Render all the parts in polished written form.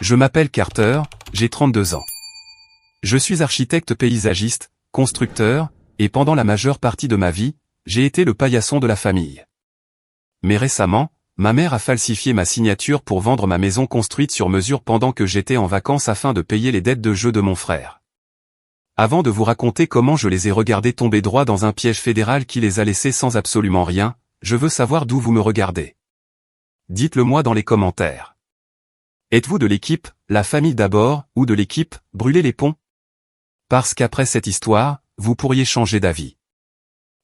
Je m'appelle Carter, j'ai 32 ans. Je suis architecte paysagiste, constructeur, et pendant la majeure partie de ma vie, j'ai été le paillasson de la famille. Mais récemment, ma mère a falsifié ma signature pour vendre ma maison construite sur mesure pendant que j'étais en vacances afin de payer les dettes de jeu de mon frère. Avant de vous raconter comment je les ai regardés tomber droit dans un piège fédéral qui les a laissés sans absolument rien, je veux savoir d'où vous me regardez. Dites-le moi dans les commentaires. Êtes-vous de l'équipe « La famille d'abord » ou de l'équipe « Brûler les ponts » ? Parce qu'après cette histoire, vous pourriez changer d'avis.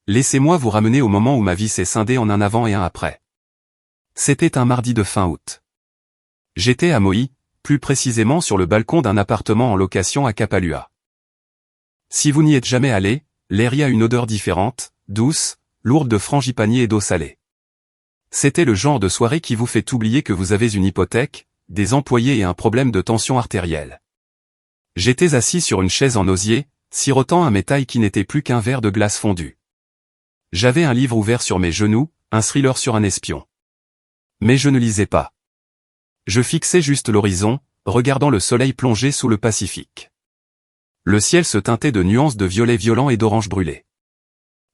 Laissez-moi vous ramener au moment où ma vie s'est scindée en un avant et un après. C'était un mardi de fin août. J'étais à Maui, plus précisément sur le balcon d'un appartement en location à Kapalua. Si vous n'y êtes jamais allé, l'air y a une odeur différente, douce, lourde de frangipani et d'eau salée. C'était le genre de soirée qui vous fait oublier que vous avez une hypothèque, des employés et un problème de tension artérielle. J'étais assis sur une chaise en osier, sirotant un métail qui n'était plus qu'un verre de glace fondue. J'avais un livre ouvert sur mes genoux, un thriller sur un espion. Mais je ne lisais pas. Je fixais juste l'horizon, regardant le soleil plonger sous le Pacifique. Le ciel se teintait de nuances de violet violent et d'orange brûlé.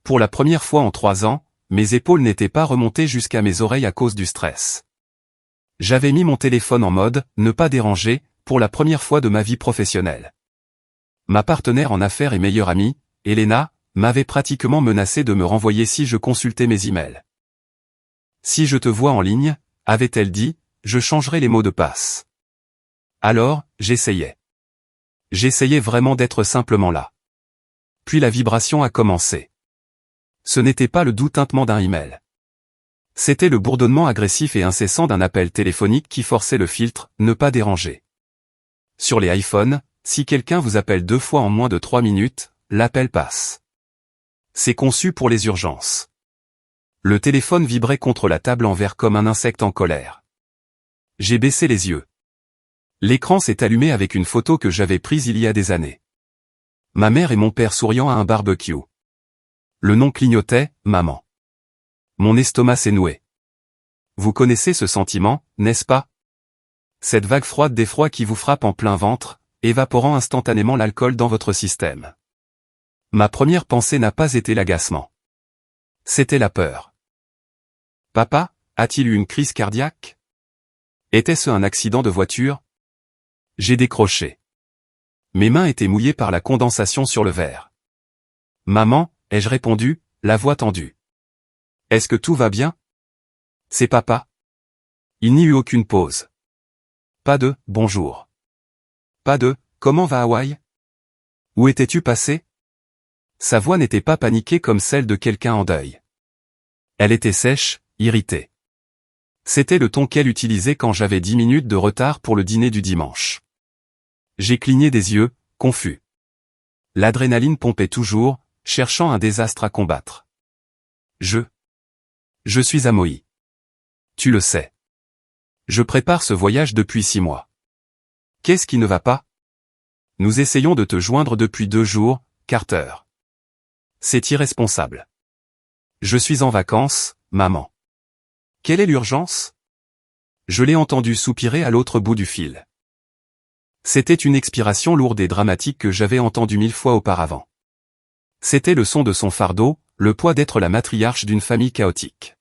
Pour la première fois en 3 ans, mes épaules n'étaient pas remontées jusqu'à mes oreilles à cause du stress. J'avais mis mon téléphone en mode « ne pas déranger » pour la première fois de ma vie professionnelle. Ma partenaire en affaires et meilleure amie, Elena, m'avait pratiquement menacé de me renvoyer si je consultais mes emails. Si je te vois en ligne, avait-elle dit, je changerai les mots de passe. Alors, j'essayais. J'essayais vraiment d'être simplement là. Puis la vibration a commencé. Ce n'était pas le doux tintement d'un email. C'était le bourdonnement agressif et incessant d'un appel téléphonique qui forçait le filtre « ne pas déranger ». Sur les iPhones, si quelqu'un vous appelle 2 fois en moins de 3 minutes, l'appel passe. C'est conçu pour les urgences. Le téléphone vibrait contre la table en verre comme un insecte en colère. J'ai baissé les yeux. L'écran s'est allumé avec une photo que j'avais prise il y a des années. Ma mère et mon père souriant à un barbecue. Le nom clignotait, maman. Mon estomac s'est noué. Vous connaissez ce sentiment, n'est-ce pas? Cette vague froide d'effroi qui vous frappe en plein ventre, évaporant instantanément l'alcool dans votre système. Ma première pensée n'a pas été l'agacement. C'était la peur. Papa, a-t-il eu une crise cardiaque? Était-ce un accident de voiture? J'ai décroché. Mes mains étaient mouillées par la condensation sur le verre. Maman, ai-je répondu, la voix tendue. Est-ce que tout va bien? C'est papa. Il n'y eut aucune pause. Pas de « bonjour ». Pas de « comment va Hawaï ?» Où étais-tu passé? Sa voix n'était pas paniquée comme celle de quelqu'un en deuil. Elle était sèche, irritée. C'était le ton qu'elle utilisait quand j'avais 10 minutes de retard pour le dîner du dimanche. J'ai cligné des yeux, confus. L'adrénaline pompait toujours, cherchant un désastre à combattre. Je suis à Maui. Tu le sais. Je prépare ce voyage depuis 6 mois. Qu'est-ce qui ne va pas? Nous essayons de te joindre depuis 2 jours, Carter. C'est irresponsable. Je suis en vacances, maman. Quelle est l'urgence? Je l'ai entendu soupirer à l'autre bout du fil. C'était une expiration lourde et dramatique que j'avais entendue 1000 fois auparavant. C'était le son de son fardeau, le poids d'être la matriarche d'une famille chaotique.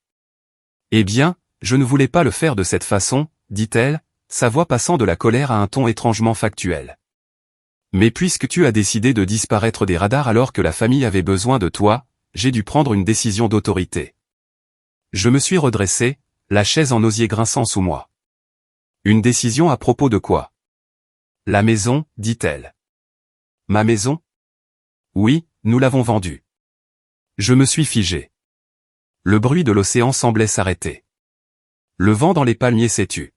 Eh bien, je ne voulais pas le faire de cette façon, dit-elle, sa voix passant de la colère à un ton étrangement factuel. Mais puisque tu as décidé de disparaître des radars alors que la famille avait besoin de toi, j'ai dû prendre une décision d'autorité. Je me suis redressé, la chaise en osier grinçant sous moi. Une décision à propos de quoi? La maison, dit-elle. Ma maison? Oui, nous l'avons vendue. Je me suis figé. Le bruit de l'océan semblait s'arrêter. Le vent dans les palmiers s'est tu.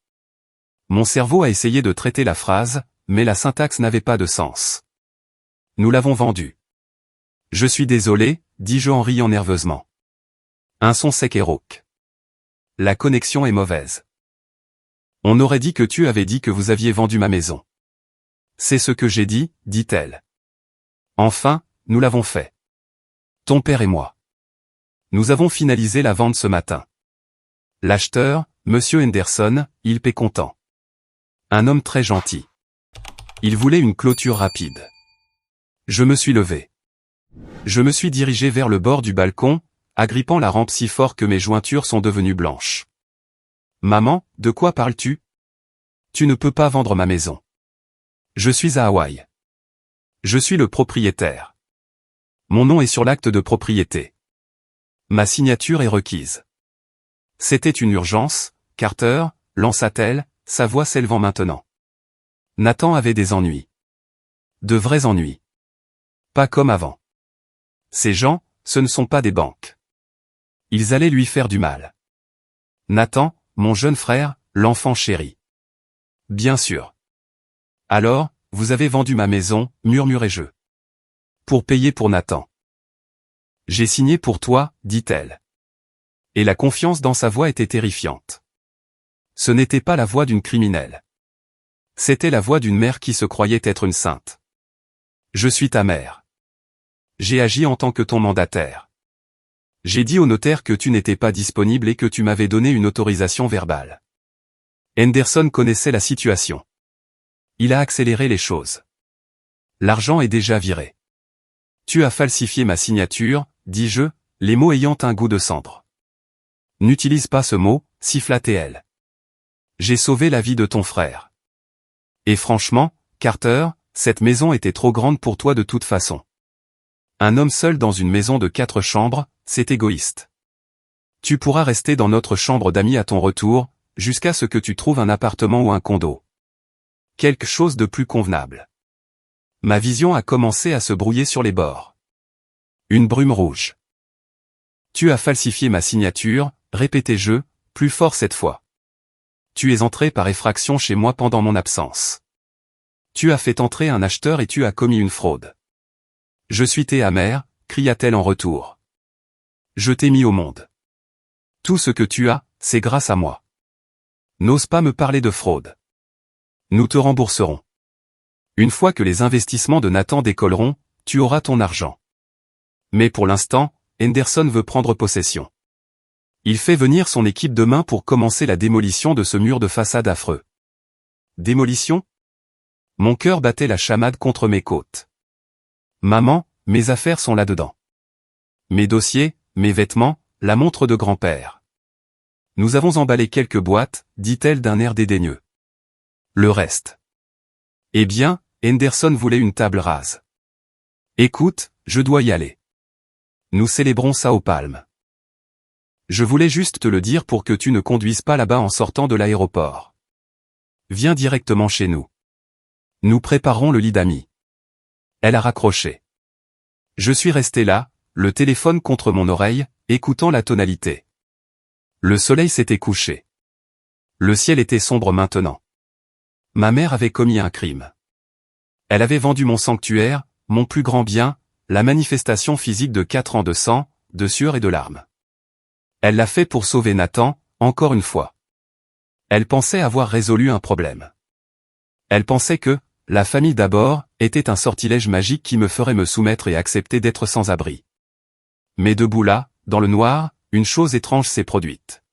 Mon cerveau a essayé de traiter la phrase, mais la syntaxe n'avait pas de sens. Nous l'avons vendue. Je suis désolé, dis-je en riant nerveusement. Un son sec et rauque. La connexion est mauvaise. On aurait dit que tu avais dit que vous aviez vendu ma maison. C'est ce que j'ai dit, dit-elle. Enfin, nous l'avons fait. Ton père et moi. Nous avons finalisé la vente ce matin. L'acheteur, Monsieur Henderson, il paie comptant. Un homme très gentil. Il voulait une clôture rapide. Je me suis levé. Je me suis dirigé vers le bord du balcon, agrippant la rampe si fort que mes jointures sont devenues blanches. Maman, de quoi parles-tu? Tu ne peux pas vendre ma maison. Je suis à Hawaï. Je suis le propriétaire. Mon nom est sur l'acte de propriété. Ma signature est requise. C'était une urgence, Carter, lança-t-elle, sa voix s'élevant maintenant. Nathan avait des ennuis. De vrais ennuis. Pas comme avant. Ces gens, ce ne sont pas des banques. Ils allaient lui faire du mal. Nathan, mon jeune frère, l'enfant chéri. Bien sûr. Alors, vous avez vendu ma maison, murmurai-je. Pour payer pour Nathan. J'ai signé pour toi, dit-elle. Et la confiance dans sa voix était terrifiante. Ce n'était pas la voix d'une criminelle. C'était la voix d'une mère qui se croyait être une sainte. Je suis ta mère. J'ai agi en tant que ton mandataire. J'ai dit au notaire que tu n'étais pas disponible et que tu m'avais donné une autorisation verbale. Henderson connaissait la situation. Il a accéléré les choses. L'argent est déjà viré. Tu as falsifié ma signature, dis-je, les mots ayant un goût de cendre. N'utilise pas ce mot, siffla-t-elle. J'ai sauvé la vie de ton frère. Et franchement, Carter, cette maison était trop grande pour toi de toute façon. Un homme seul dans une maison de 4 chambres, c'est égoïste. Tu pourras rester dans notre chambre d'amis à ton retour, jusqu'à ce que tu trouves un appartement ou un condo. Quelque chose de plus convenable. Ma vision a commencé à se brouiller sur les bords. Une brume rouge. Tu as falsifié ma signature, répétai-je, plus fort cette fois. Tu es entré par effraction chez moi pendant mon absence. Tu as fait entrer un acheteur et tu as commis une fraude. Je suis tes amère, cria-t-elle en retour. Je t'ai mis au monde. Tout ce que tu as, c'est grâce à moi. N'ose pas me parler de fraude. Nous te rembourserons. Une fois que les investissements de Nathan décolleront, tu auras ton argent. Mais pour l'instant, Henderson veut prendre possession. Il fait venir son équipe demain pour commencer la démolition de ce mur de façade affreux. Démolition? Mon cœur battait la chamade contre mes côtes. Maman, mes affaires sont là-dedans. Mes dossiers, mes vêtements, la montre de grand-père. Nous avons emballé quelques boîtes, dit-elle d'un air dédaigneux. Le reste. Eh bien, Henderson voulait une table rase. Écoute, je dois y aller. Nous célébrons ça aux palmes. Je voulais juste te le dire pour que tu ne conduises pas là-bas en sortant de l'aéroport. Viens directement chez nous. Nous préparons le lit d'amis. Elle a raccroché. Je suis resté là, le téléphone contre mon oreille, écoutant la tonalité. Le soleil s'était couché. Le ciel était sombre maintenant. Ma mère avait commis un crime. Elle avait vendu mon sanctuaire, mon plus grand bien, la manifestation physique de 4 ans de sang, de sueur et de larmes. Elle l'a fait pour sauver Nathan, encore une fois. Elle pensait avoir résolu un problème. Elle pensait que, la famille d'abord, était un sortilège magique qui me ferait me soumettre et accepter d'être sans abri. Mais debout là, dans le noir, une chose étrange s'est produite.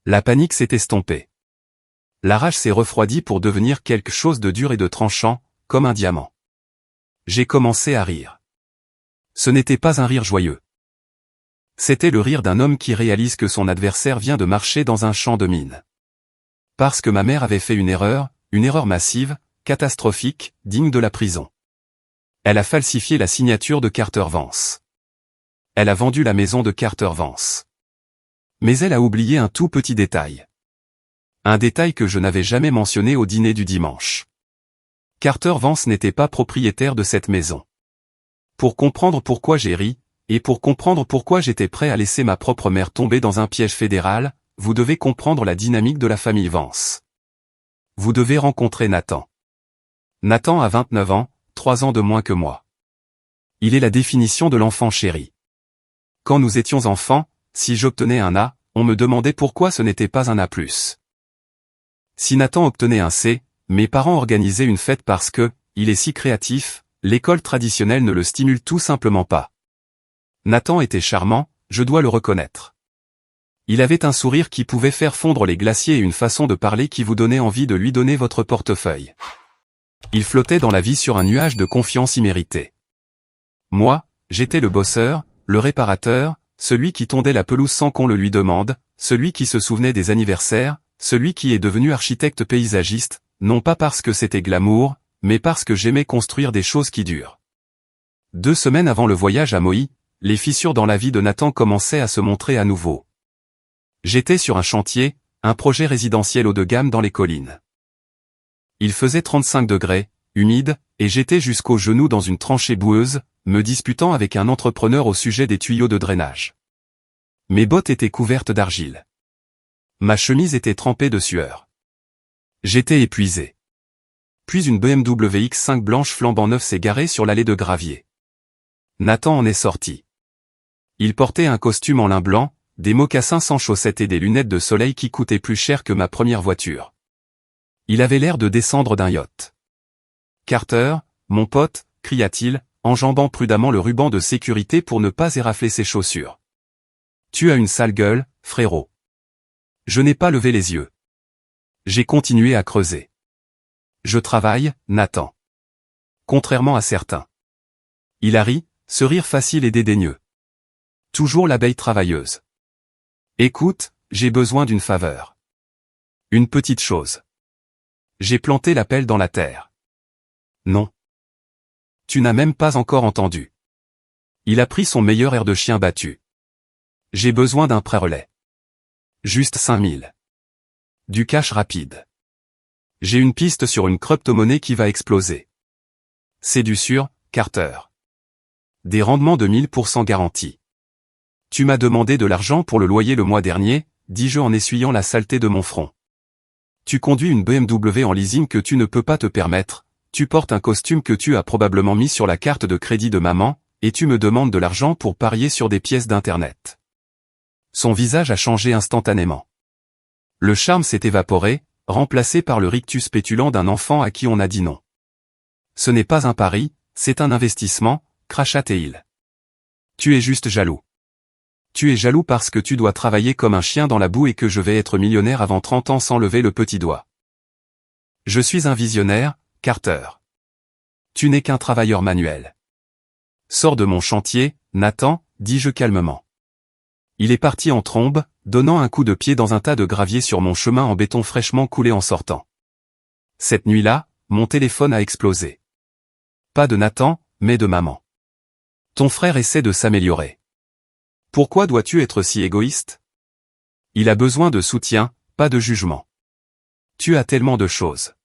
La panique s'est estompée. La rage s'est refroidie pour devenir quelque chose de dur et de tranchant, comme un diamant. J'ai commencé à rire. Ce n'était pas un rire joyeux. C'était le rire d'un homme qui réalise que son adversaire vient de marcher dans un champ de mine. Parce que ma mère avait fait une erreur massive, catastrophique, digne de la prison. Elle a falsifié la signature de Carter Vance. Elle a vendu la maison de Carter Vance. Mais elle a oublié un tout petit détail. Un détail que je n'avais jamais mentionné au dîner du dimanche. Carter Vance n'était pas propriétaire de cette maison. Pour comprendre pourquoi j'ai ri, et pour comprendre pourquoi j'étais prêt à laisser ma propre mère tomber dans un piège fédéral, vous devez comprendre la dynamique de la famille Vance. Vous devez rencontrer Nathan. Nathan a 29 ans, 3 ans de moins que moi. Il est la définition de l'enfant chéri. Quand nous étions enfants, si j'obtenais un A, on me demandait pourquoi ce n'était pas un A+. Si Nathan obtenait un C, mes parents organisaient une fête parce que, il est si créatif, l'école traditionnelle ne le stimule tout simplement pas. Nathan était charmant, je dois le reconnaître. Il avait un sourire qui pouvait faire fondre les glaciers et une façon de parler qui vous donnait envie de lui donner votre portefeuille. Il flottait dans la vie sur un nuage de confiance imméritée. Moi, j'étais le bosseur, le réparateur, celui qui tondait la pelouse sans qu'on le lui demande, celui qui se souvenait des anniversaires, celui qui est devenu architecte paysagiste, non pas parce que c'était glamour, mais parce que j'aimais construire des choses qui durent. 2 semaines avant le voyage à Mohi, les fissures dans la vie de Nathan commençaient à se montrer à nouveau. J'étais sur un chantier, un projet résidentiel haut de gamme dans les collines. Il faisait 35 degrés, humide, et j'étais jusqu'aux genoux dans une tranchée boueuse, me disputant avec un entrepreneur au sujet des tuyaux de drainage. Mes bottes étaient couvertes d'argile. Ma chemise était trempée de sueur. J'étais épuisé. Puis une BMW X5 blanche flambant neuve s'est garée sur l'allée de gravier. Nathan en est sorti. Il portait un costume en lin blanc, des mocassins sans chaussettes et des lunettes de soleil qui coûtaient plus cher que ma première voiture. Il avait l'air de descendre d'un yacht. « Carter, mon pote », cria-t-il, enjambant prudemment le ruban de sécurité pour ne pas érafler ses chaussures. « Tu as une sale gueule, frérot. » Je n'ai pas levé les yeux. J'ai continué à creuser. Je travaille, Nathan. Contrairement à certains. Il a ri, ce rire facile et dédaigneux. Toujours l'abeille travailleuse. Écoute, j'ai besoin d'une faveur. Une petite chose. J'ai planté la pelle dans la terre. Non. Tu n'as même pas encore entendu. Il a pris son meilleur air de chien battu. J'ai besoin d'un pré-relais. Juste 5000. Du cash rapide. J'ai une piste sur une crypto-monnaie qui va exploser. C'est du sûr, Carter. Des rendements de 1000% garantis. Tu m'as demandé de l'argent pour le loyer le mois dernier, dis-je en essuyant la saleté de mon front. Tu conduis une BMW en leasing que tu ne peux pas te permettre, tu portes un costume que tu as probablement mis sur la carte de crédit de maman, et tu me demandes de l'argent pour parier sur des pièces d'internet. Son visage a changé instantanément. Le charme s'est évaporé, remplacé par le rictus pétulant d'un enfant à qui on a dit non. Ce n'est pas un pari, c'est un investissement, cracha-t-il. Tu es juste jaloux. Tu es jaloux parce que tu dois travailler comme un chien dans la boue et que je vais être millionnaire avant 30 ans sans lever le petit doigt. Je suis un visionnaire, Carter. Tu n'es qu'un travailleur manuel. Sors de mon chantier, Nathan, dis-je calmement. Il est parti en trombe, donnant un coup de pied dans un tas de gravier sur mon chemin en béton fraîchement coulé en sortant. Cette nuit-là, mon téléphone a explosé. Pas de Nathan, mais de maman. Ton frère essaie de s'améliorer. Pourquoi dois-tu être si égoïste? Il a besoin de soutien, pas de jugement. Tu as tellement de choses.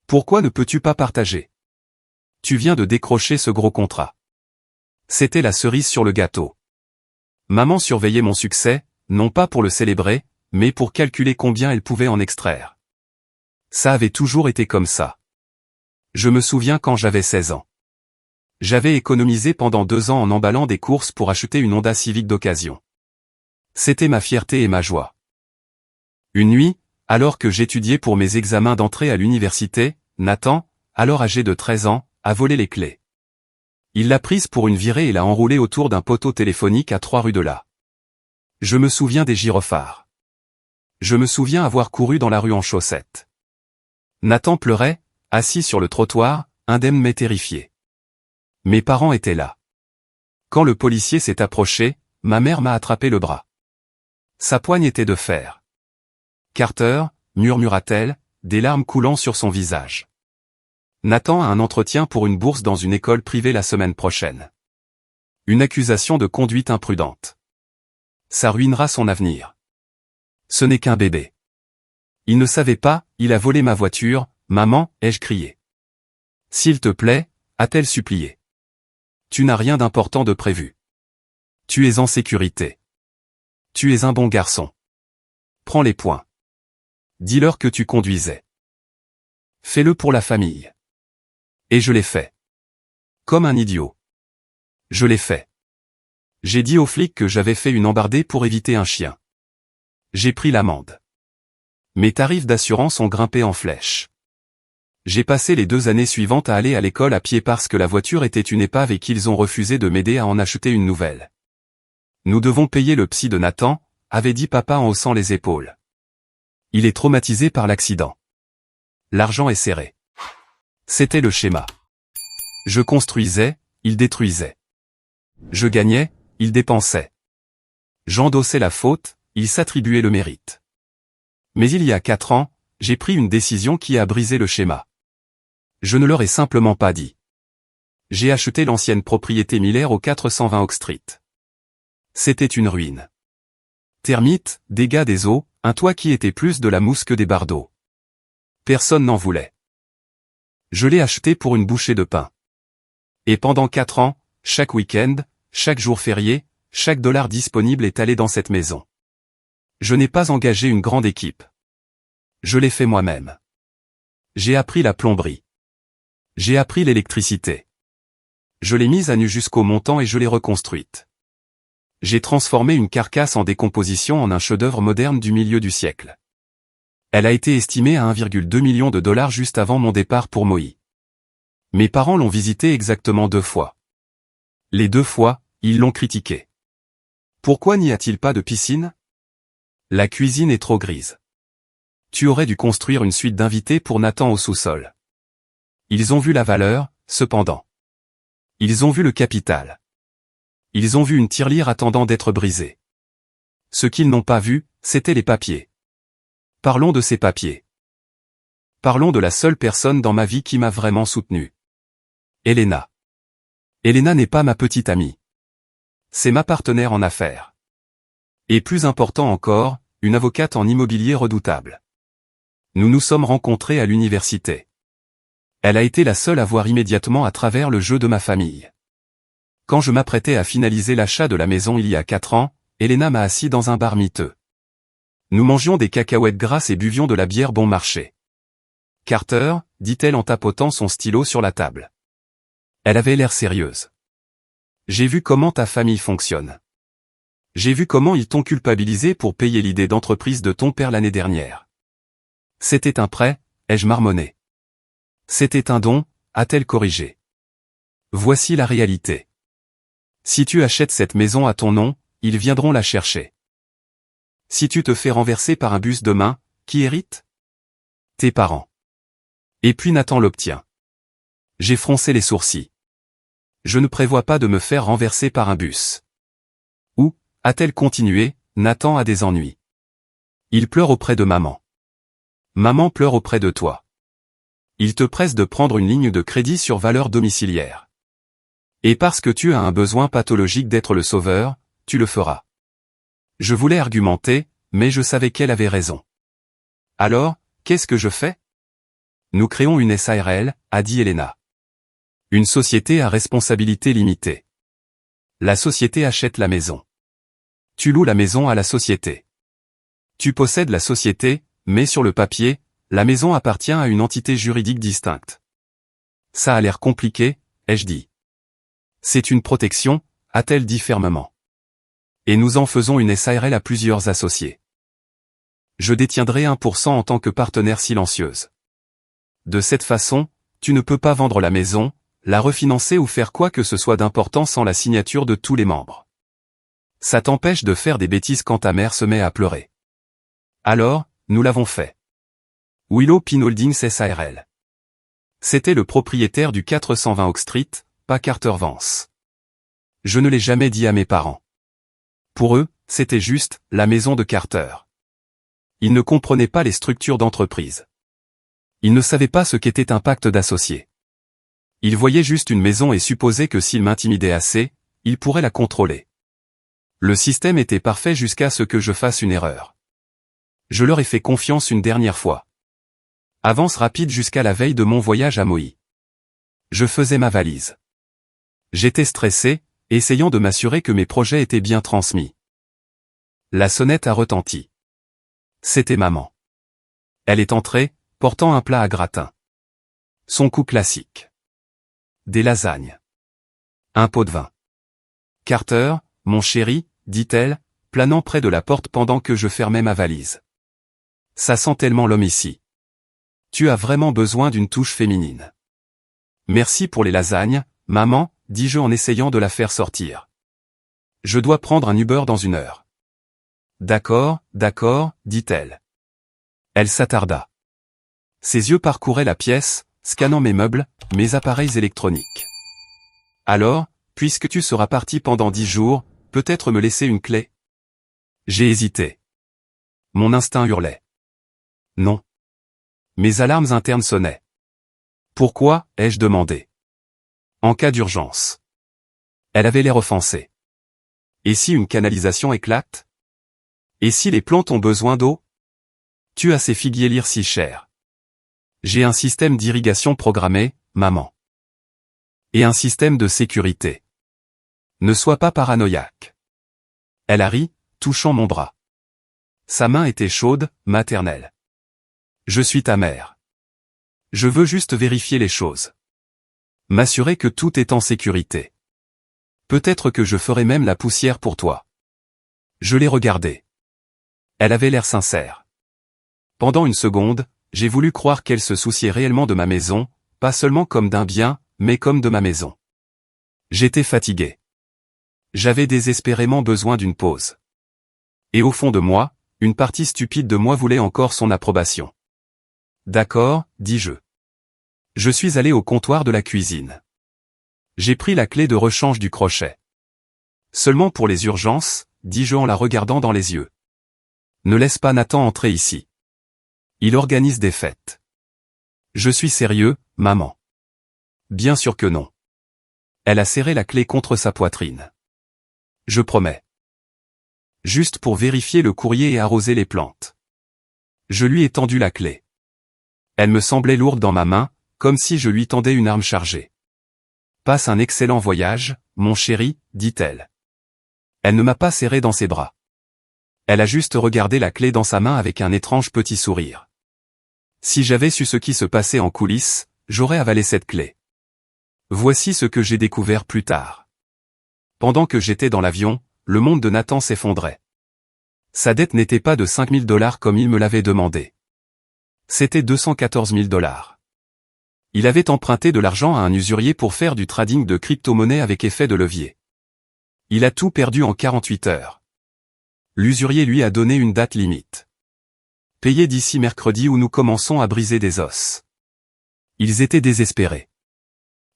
Pourquoi ne peux-tu pas partager? Tu viens de décrocher ce gros contrat. C'était la cerise sur le gâteau. Maman surveillait mon succès, non pas pour le célébrer, mais pour calculer combien elle pouvait en extraire. Ça avait toujours été comme ça. Je me souviens quand j'avais 16 ans. J'avais économisé pendant 2 ans en emballant des courses pour acheter une Honda Civic d'occasion. C'était ma fierté et ma joie. Une nuit, alors que j'étudiais pour mes examens d'entrée à l'université, Nathan, alors âgé de 13 ans, a volé les clés. Il l'a prise pour une virée et l'a enroulée autour d'un poteau téléphonique à 3 rues de là. Je me souviens des gyrophares. Je me souviens avoir couru dans la rue en chaussettes. Nathan pleurait, assis sur le trottoir, indemne mais terrifié. Mes parents étaient là. Quand le policier s'est approché, ma mère m'a attrapé le bras. Sa poigne était de fer. Carter, murmura-t-elle, des larmes coulant sur son visage. Nathan a un entretien pour une bourse dans une école privée la semaine prochaine. Une accusation de conduite imprudente. Ça ruinera son avenir. Ce n'est qu'un bébé. Il ne savait pas, il a volé ma voiture, maman, ai-je crié. S'il te plaît, a-t-elle supplié. Tu n'as rien d'important de prévu. Tu es en sécurité. Tu es un bon garçon. Prends les points. Dis-leur que tu conduisais. Fais-le pour la famille. Et je l'ai fait. Comme un idiot. Je l'ai fait. J'ai dit aux flics que j'avais fait une embardée pour éviter un chien. J'ai pris l'amende. Mes tarifs d'assurance ont grimpé en flèche. J'ai passé les 2 années suivantes à aller à l'école à pied parce que la voiture était une épave et qu'ils ont refusé de m'aider à en acheter une nouvelle. Nous devons payer le psy de Nathan, avait dit papa en haussant les épaules. Il est traumatisé par l'accident. L'argent est serré. C'était le schéma. Je construisais, il détruisait. Je gagnais, il dépensait. J'endossais la faute, il s'attribuait le mérite. Mais il y a 4 ans, j'ai pris une décision qui a brisé le schéma. Je ne leur ai simplement pas dit. J'ai acheté l'ancienne propriété Miller au 420 Oak Street. C'était une ruine. Termites, dégâts des eaux, un toit qui était plus de la mousse que des bardeaux. Personne n'en voulait. Je l'ai acheté pour une bouchée de pain. Et pendant 4 ans, chaque week-end, chaque jour férié, chaque dollar disponible est allé dans cette maison. Je n'ai pas engagé une grande équipe. Je l'ai fait moi-même. J'ai appris la plomberie. J'ai appris l'électricité. Je l'ai mise à nu jusqu'au montant et je l'ai reconstruite. J'ai transformé une carcasse en décomposition en un chef-d'œuvre moderne du milieu du siècle. Elle a été estimée à 1,2 million de dollars juste avant mon départ pour Maui. Mes parents l'ont visité exactement 2 fois. Les 2 fois, ils l'ont critiqué. Pourquoi n'y a-t-il pas de piscine? La cuisine est trop grise. Tu aurais dû construire une suite d'invités pour Nathan au sous-sol. Ils ont vu la valeur, cependant. Ils ont vu le capital. Ils ont vu une tirelire attendant d'être brisée. Ce qu'ils n'ont pas vu, c'était les papiers. Parlons de ces papiers. Parlons de la seule personne dans ma vie qui m'a vraiment soutenu. Elena. Elena n'est pas ma petite amie. C'est ma partenaire en affaires. Et plus important encore, une avocate en immobilier redoutable. Nous nous sommes rencontrés à l'université. Elle a été la seule à voir immédiatement à travers le jeu de ma famille. Quand je m'apprêtais à finaliser l'achat de la maison il y a 4 ans, Elena m'a assis dans un bar miteux. Nous mangions des cacahuètes grasses et buvions de la bière bon marché. Carter, dit-elle en tapotant son stylo sur la table. Elle avait l'air sérieuse. J'ai vu comment ta famille fonctionne. J'ai vu comment ils t'ont culpabilisé pour payer l'idée d'entreprise de ton père l'année dernière. C'était un prêt, ai-je marmonné. C'était un don, a-t-elle corrigé. Voici la réalité. Si tu achètes cette maison à ton nom, ils viendront la chercher. Si tu te fais renverser par un bus demain, qui hérite? Tes parents. Et puis Nathan l'obtient. J'ai froncé les sourcils. Je ne prévois pas de me faire renverser par un bus. Ou, a-t-elle continué, Nathan a des ennuis. Il pleure auprès de maman. Maman pleure auprès de toi. Il te presse de prendre une ligne de crédit sur valeur domiciliaire. Et parce que tu as un besoin pathologique d'être le sauveur, tu le feras. Je voulais argumenter, mais je savais qu'elle avait raison. Alors, qu'est-ce que je fais? Nous créons une SARL, a dit Elena. Une société à responsabilité limitée. La société achète la maison. Tu loues la maison à la société. Tu possèdes la société, mais sur le papier, la maison appartient à une entité juridique distincte. Ça a l'air compliqué, ai-je dit. C'est une protection, a-t-elle dit fermement. Et nous en faisons une SARL à plusieurs associés. Je détiendrai 1% en tant que partenaire silencieuse. De cette façon, tu ne peux pas vendre la maison, la refinancer ou faire quoi que ce soit d'important sans la signature de tous les membres. Ça t'empêche de faire des bêtises quand ta mère se met à pleurer. Alors, nous l'avons fait. Willow Pin Holdings SARL. C'était le propriétaire du 420 Oak Street, pas Carter Vance. Je ne l'ai jamais dit à mes parents. Pour eux, c'était juste la maison de Carter. Ils ne comprenaient pas les structures d'entreprise. Ils ne savaient pas ce qu'était un pacte d'associés. Ils voyaient juste une maison et supposaient que s'ils m'intimidaient assez, ils pourraient la contrôler. Le système était parfait jusqu'à ce que je fasse une erreur. Je leur ai fait confiance une dernière fois. Avance rapide jusqu'à la veille de mon voyage à Maui. Je faisais ma valise. J'étais stressé, essayant de m'assurer que mes projets étaient bien transmis. La sonnette a retenti. C'était maman. Elle est entrée, portant un plat à gratin. Son coup classique. Des lasagnes. Un pot de vin. Carter, mon chéri, dit-elle, planant près de la porte pendant que je fermais ma valise. Ça sent tellement l'homme ici. Tu as vraiment besoin d'une touche féminine. Merci pour les lasagnes, maman, dis-je en essayant de la faire sortir. Je dois prendre un Uber dans 1 heure. D'accord, d'accord, dit-elle. Elle s'attarda. Ses yeux parcouraient la pièce, scannant mes meubles, mes appareils électroniques. Alors, puisque tu seras parti pendant 10 jours, peut-être me laisser une clé? J'ai hésité. Mon instinct hurlait. Non. Mes alarmes internes sonnaient. Pourquoi, ai-je demandé. En cas d'urgence. Elle avait l'air offensée. Et si une canalisation éclate? Et si les plantes ont besoin d'eau? Tu as ces figuiers lire si chers. J'ai un système d'irrigation programmé, maman. Et un système de sécurité. Ne sois pas paranoïaque. Elle a ri, touchant mon bras. Sa main était chaude, maternelle. Je suis ta mère. Je veux juste vérifier les choses. M'assurer que tout est en sécurité. Peut-être que je ferai même la poussière pour toi. Je l'ai regardée. Elle avait l'air sincère. Pendant une seconde, j'ai voulu croire qu'elle se souciait réellement de ma maison, pas seulement comme d'un bien, mais comme de ma maison. J'étais fatigué. J'avais désespérément besoin d'une pause. Et au fond de moi, une partie stupide de moi voulait encore son approbation. D'accord, dis-je. Je suis allé au comptoir de la cuisine. J'ai pris la clé de rechange du crochet. Seulement pour les urgences, dis-je en la regardant dans les yeux. Ne laisse pas Nathan entrer ici. Il organise des fêtes. Je suis sérieux, maman. Bien sûr que non. Elle a serré la clé contre sa poitrine. Je promets. Juste pour vérifier le courrier et arroser les plantes. Je lui ai tendu la clé. Elle me semblait lourde dans ma main, comme si je lui tendais une arme chargée. Passe un excellent voyage, mon chéri, dit-elle. Elle ne m'a pas serré dans ses bras. Elle a juste regardé la clé dans sa main avec un étrange petit sourire. Si j'avais su ce qui se passait en coulisses, j'aurais avalé cette clé. Voici ce que j'ai découvert plus tard. Pendant que j'étais dans l'avion, le monde de Nathan s'effondrait. Sa dette n'était pas de 5 000 $ comme il me l'avait demandé. C'était 214 000 $. Il avait emprunté de l'argent à un usurier pour faire du trading de crypto-monnaie avec effet de levier. Il a tout perdu en 48 heures. L'usurier lui a donné une date limite. Payez d'ici mercredi ou nous commençons à briser des os. Ils étaient désespérés.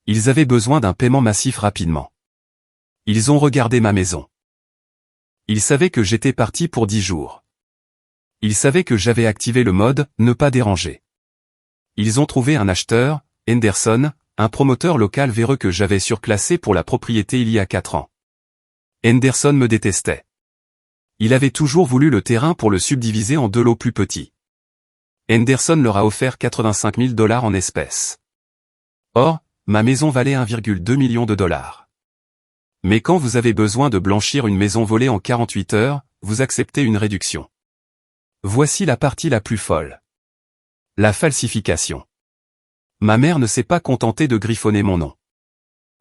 Ils avaient besoin d'un paiement massif rapidement. Ils ont regardé ma maison. Ils savaient que j'étais parti pour 10 jours. Ils savaient que j'avais activé le mode « Ne pas déranger ». Ils ont trouvé un acheteur, Henderson, un promoteur local véreux que j'avais surclassé pour la propriété il y a 4 ans. Henderson me détestait. Il avait toujours voulu le terrain pour le subdiviser en 2 lots plus petits. Henderson leur a offert 85 000 $ en espèces. Or, ma maison valait 1,2 million de $. Mais quand vous avez besoin de blanchir une maison volée en 48 heures, vous acceptez une réduction. Voici la partie la plus folle. La falsification. Ma mère ne s'est pas contentée de griffonner mon nom.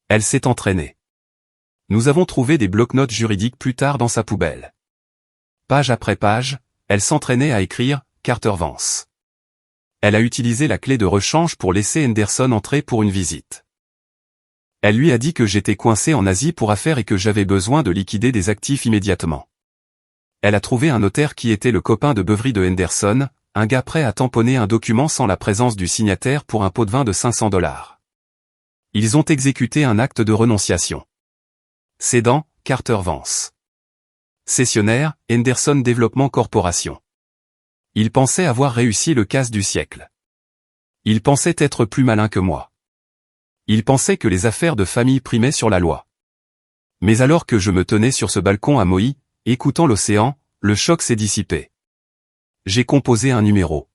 Elle s'est entraînée. Nous avons trouvé des bloc-notes juridiques plus tard dans sa poubelle. Page après page, elle s'entraînait à écrire « Carter Vance ». Elle a utilisé la clé de rechange pour laisser Henderson entrer pour une visite. Elle lui a dit que j'étais coincé en Asie pour affaires et que j'avais besoin de liquider des actifs immédiatement. Elle a trouvé un notaire qui était le copain de beuverie de Henderson, un gars prêt à tamponner un document sans la présence du signataire pour un pot de vin de 500 $. Ils ont exécuté un acte de renonciation. Cédant, Carter Vance. Cessionnaire, Henderson Development Corporation. Il pensait avoir réussi le casse du siècle. Il pensait être plus malin que moi. Il pensait que les affaires de famille primaient sur la loi. Mais alors que je me tenais sur ce balcon à Maui, écoutant l'océan, le choc s'est dissipé. J'ai composé un numéro.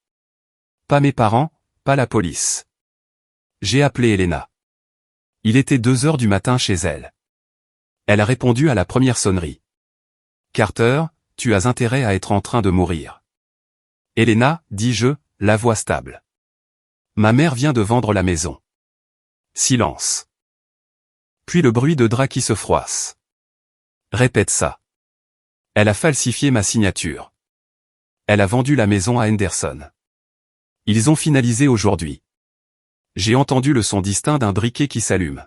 Pas mes parents, pas la police. J'ai appelé Elena. Il était 2 heures du matin chez elle. Elle a répondu à la première sonnerie. Carter, tu as intérêt à être en train de mourir. Elena, dis-je, la voix stable. Ma mère vient de vendre la maison. Silence. Puis le bruit de draps qui se froissent. Répète ça. Elle a falsifié ma signature. Elle a vendu la maison à Henderson. Ils ont finalisé aujourd'hui. J'ai entendu le son distinct d'un briquet qui s'allume.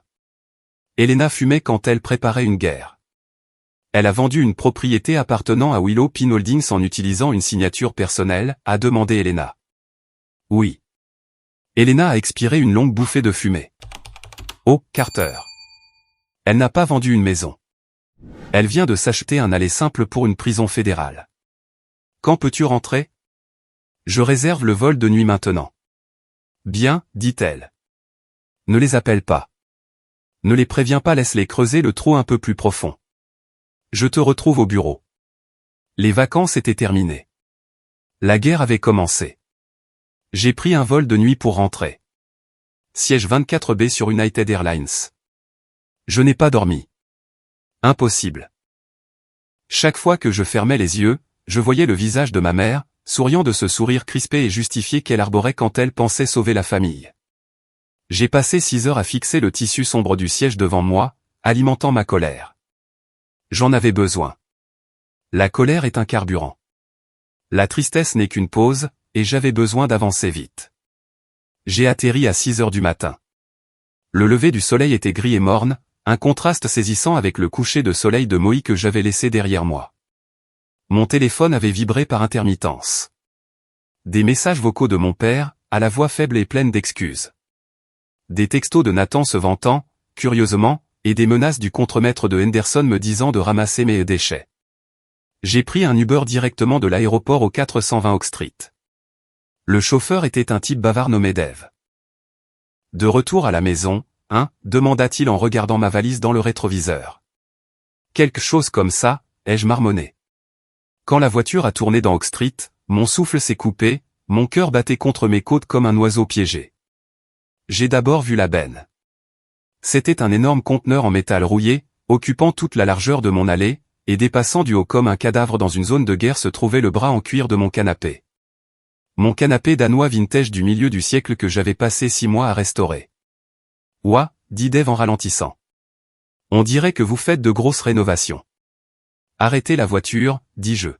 Elena fumait quand elle préparait une guerre. Elle a vendu une propriété appartenant à Willow Pin Holdings en utilisant une signature personnelle, a demandé Elena. Oui. Elena a expiré une longue bouffée de fumée. Oh, Carter. Elle n'a pas vendu une maison. Elle vient de s'acheter un aller simple pour une prison fédérale. Quand peux-tu rentrer? Je réserve le vol de nuit maintenant. Bien, dit-elle. Ne les appelle pas. Ne les préviens pas, laisse-les creuser le trou un peu plus profond. Je te retrouve au bureau. Les vacances étaient terminées. La guerre avait commencé. J'ai pris un vol de nuit pour rentrer. Siège 24B sur United Airlines. Je n'ai pas dormi. Impossible. Chaque fois que je fermais les yeux, je voyais le visage de ma mère, souriant de ce sourire crispé et justifié qu'elle arborait quand elle pensait sauver la famille. J'ai passé 6 heures à fixer le tissu sombre du siège devant moi, alimentant ma colère. J'en avais besoin. La colère est un carburant. La tristesse n'est qu'une pause, et j'avais besoin d'avancer vite. J'ai atterri à 6 heures du matin. Le lever du soleil était gris et morne, un contraste saisissant avec le coucher de soleil de Moïse que j'avais laissé derrière moi. Mon téléphone avait vibré par intermittence. Des messages vocaux de mon père, à la voix faible et pleine d'excuses. Des textos de Nathan se vantant, curieusement, et des menaces du contremaître de Henderson me disant de ramasser mes déchets. J'ai pris un Uber directement de l'aéroport au 420 Oak Street. Le chauffeur était un type bavard nommé Dave. De retour à la maison, hein, demanda-t-il en regardant ma valise dans le rétroviseur. Quelque chose comme ça, ai-je marmonné. Quand la voiture a tourné dans Oak Street, mon souffle s'est coupé, mon cœur battait contre mes côtes comme un oiseau piégé. J'ai d'abord vu la benne. C'était un énorme conteneur en métal rouillé, occupant toute la largeur de mon allée, et dépassant du haut comme un cadavre dans une zone de guerre se trouvait le bras en cuir de mon canapé. Mon canapé danois vintage du milieu du siècle que j'avais passé 6 mois à restaurer. Ouah, dit Dave en ralentissant. On dirait que vous faites de grosses rénovations. Arrêtez la voiture, dis-je.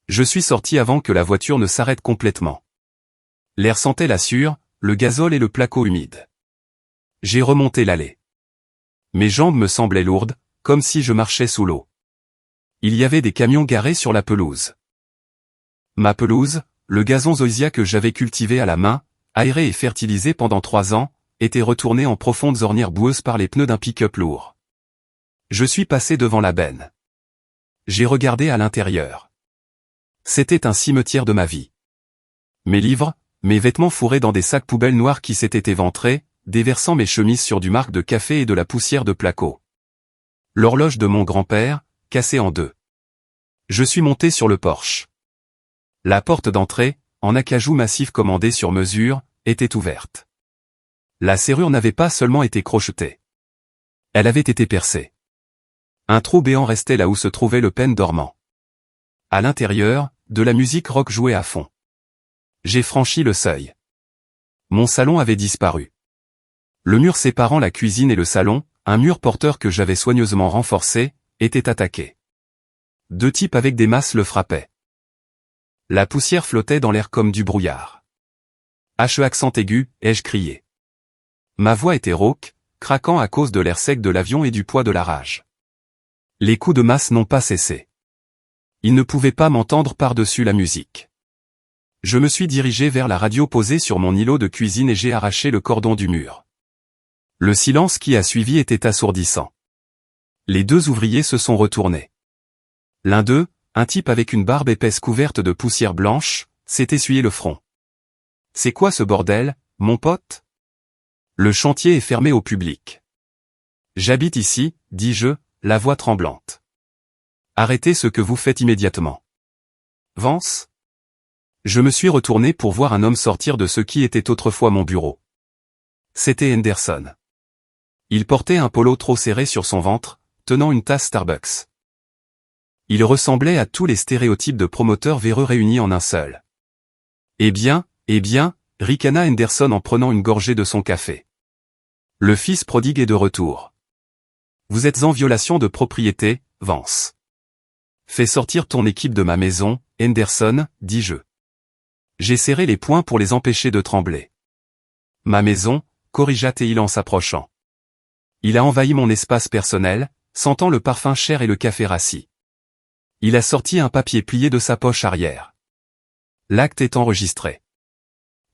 Je suis sorti avant que la voiture ne s'arrête complètement. L'air sentait la sueur, le gazole et le placo humide. J'ai remonté l'allée. Mes jambes me semblaient lourdes, comme si je marchais sous l'eau. Il y avait des camions garés sur la pelouse. Ma pelouse, le gazon zoysia que j'avais cultivé à la main, aéré et fertilisé pendant 3 ans, était retourné en profondes ornières boueuses par les pneus d'un pick-up lourd. Je suis passé devant la benne. J'ai regardé à l'intérieur. C'était un cimetière de ma vie. Mes livres, mes vêtements fourrés dans des sacs poubelles noirs qui s'étaient éventrés, déversant mes chemises sur du marc de café et de la poussière de placo. L'horloge de mon grand-père, cassée en 2. Je suis monté sur le porche. La porte d'entrée, en acajou massif commandé sur mesure, était ouverte. La serrure n'avait pas seulement été crochetée. Elle avait été percée. Un trou béant restait là où se trouvait le pêne dormant. À l'intérieur, de la musique rock jouait à fond. J'ai franchi le seuil. Mon salon avait disparu. Le mur séparant la cuisine et le salon, un mur porteur que j'avais soigneusement renforcé, était attaqué. 2 types avec des masses le frappaient. La poussière flottait dans l'air comme du brouillard. Accent aigu, ai-je crié. Ma voix était rauque, craquant à cause de l'air sec de l'avion et du poids de la rage. Les coups de masse n'ont pas cessé. Ils ne pouvaient pas m'entendre par-dessus la musique. Je me suis dirigé vers la radio posée sur mon îlot de cuisine et j'ai arraché le cordon du mur. Le silence qui a suivi était assourdissant. Les 2 ouvriers se sont retournés. L'un d'eux, un type avec une barbe épaisse couverte de poussière blanche, s'est essuyé le front. « C'est quoi ce bordel, mon pote ? Le chantier est fermé au public. »« J'habite ici, dis-je, la voix tremblante. »« Arrêtez ce que vous faites immédiatement. »« Vance ?» Je me suis retourné pour voir un homme sortir de ce qui était autrefois mon bureau. C'était Henderson. Il portait un polo trop serré sur son ventre, tenant une tasse Starbucks. Il ressemblait à tous les stéréotypes de promoteurs véreux réunis en un seul. Eh bien, ricana Henderson en prenant une gorgée de son café. Le fils prodigue est de retour. Vous êtes en violation de propriété, Vance. Fais sortir ton équipe de ma maison, Henderson, dis-je. J'ai serré les poings pour les empêcher de trembler. Ma maison, corrigea-t-il en s'approchant. Il a envahi mon espace personnel, sentant le parfum cher et le café rassis. Il a sorti un papier plié de sa poche arrière. L'acte est enregistré.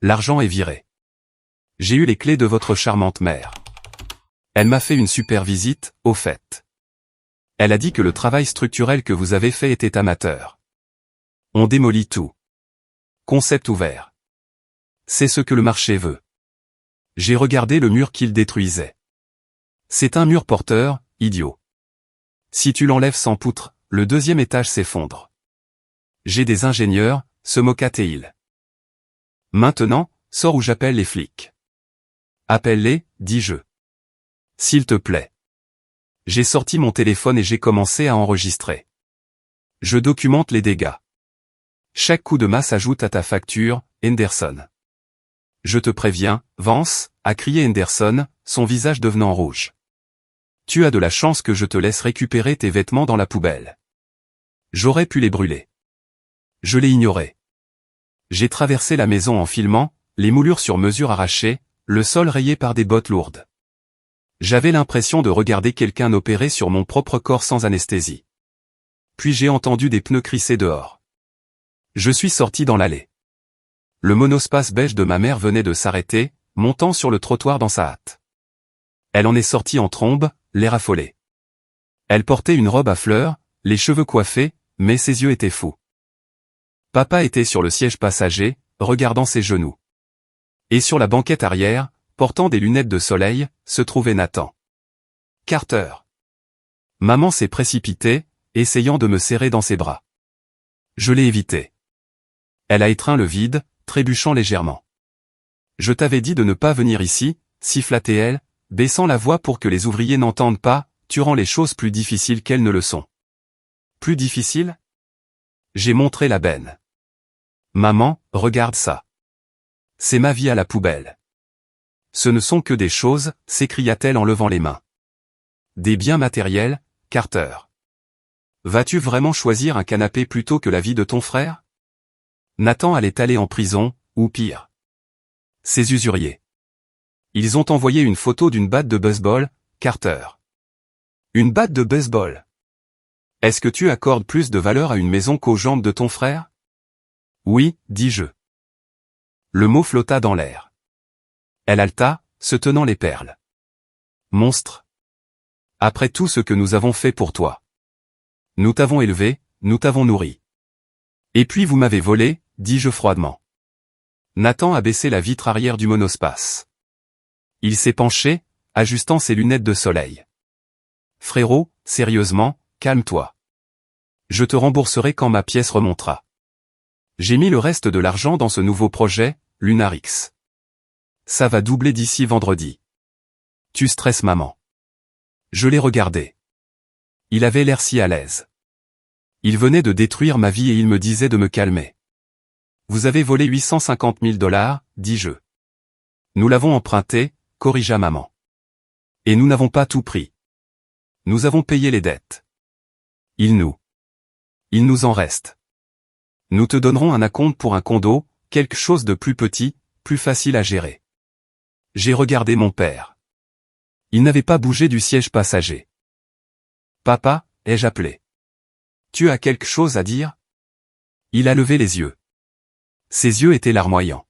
L'argent est viré. J'ai eu les clés de votre charmante mère. Elle m'a fait une super visite, au fait. Elle a dit que le travail structurel que vous avez fait était amateur. On démolit tout. Concept ouvert. C'est ce que le marché veut. J'ai regardé le mur qu'il détruisait. C'est un mur porteur, idiot. Si tu l'enlèves sans poutre, le deuxième étage s'effondre. J'ai des ingénieurs, se moqua Théil. Maintenant, sors ou j'appelle les flics. Appelle-les, dis-je. S'il te plaît. J'ai sorti mon téléphone et j'ai commencé à enregistrer. Je documente les dégâts. Chaque coup de masse ajoute à ta facture, Henderson. Je te préviens, Vance, a crié Henderson, son visage devenant rouge. Tu as de la chance que je te laisse récupérer tes vêtements dans la poubelle. J'aurais pu les brûler. Je l'ai ignoré. J'ai traversé la maison en filmant, les moulures sur mesure arrachées, le sol rayé par des bottes lourdes. J'avais l'impression de regarder quelqu'un opérer sur mon propre corps sans anesthésie. Puis j'ai entendu des pneus crisser dehors. Je suis sorti dans l'allée. Le monospace beige de ma mère venait de s'arrêter, montant sur le trottoir dans sa hâte. Elle en est sortie en trombe, l'air affolé. Elle portait une robe à fleurs, les cheveux coiffés, mais ses yeux étaient fous. Papa était sur le siège passager, regardant ses genoux. Et sur la banquette arrière, portant des lunettes de soleil, se trouvait Nathan. Carter. Maman s'est précipitée, essayant de me serrer dans ses bras. Je l'ai évité. Elle a étreint le vide, trébuchant légèrement. Je t'avais dit de ne pas venir ici, siffla-t-elle, baissant la voix pour que les ouvriers n'entendent pas, tu rends les choses plus difficiles qu'elles ne le sont. Plus difficiles? J'ai montré la benne. Maman, regarde ça. C'est ma vie à la poubelle. Ce ne sont que des choses, s'écria-t-elle en levant les mains. Des biens matériels, Carter. Vas-tu vraiment choisir un canapé plutôt que la vie de ton frère? Nathan allait aller en prison, ou pire. Ces usuriers. Ils ont envoyé une photo d'une batte de baseball, Carter. Une batte de baseball. Est-ce que tu accordes plus de valeur à une maison qu'aux jambes de ton frère? Oui, dis-je. Le mot flotta dans l'air. Elle haleta, se tenant les perles. Monstre. Après tout ce que nous avons fait pour toi. Nous t'avons élevé, nous t'avons nourri. Et puis vous m'avez volé, dis-je froidement. Nathan a baissé la vitre arrière du monospace. Il s'est penché, ajustant ses lunettes de soleil. Frérot, sérieusement, calme-toi. Je te rembourserai quand ma pièce remontera. J'ai mis le reste de l'argent dans ce nouveau projet, Lunarix. Ça va doubler d'ici vendredi. Tu stresses maman. Je l'ai regardé. Il avait l'air si à l'aise. Il venait de détruire ma vie et il me disait de me calmer. Vous avez volé 850 000 $, dis-je. Nous l'avons emprunté, corrigea maman. Et nous n'avons pas tout pris. Nous avons payé les dettes. Il nous en reste. Nous te donnerons un acompte pour un condo, quelque chose de plus petit, plus facile à gérer. J'ai regardé mon père. Il n'avait pas bougé du siège passager. Papa, ai-je appelé. Tu as quelque chose à dire? Il a levé les yeux. Ses yeux étaient larmoyants.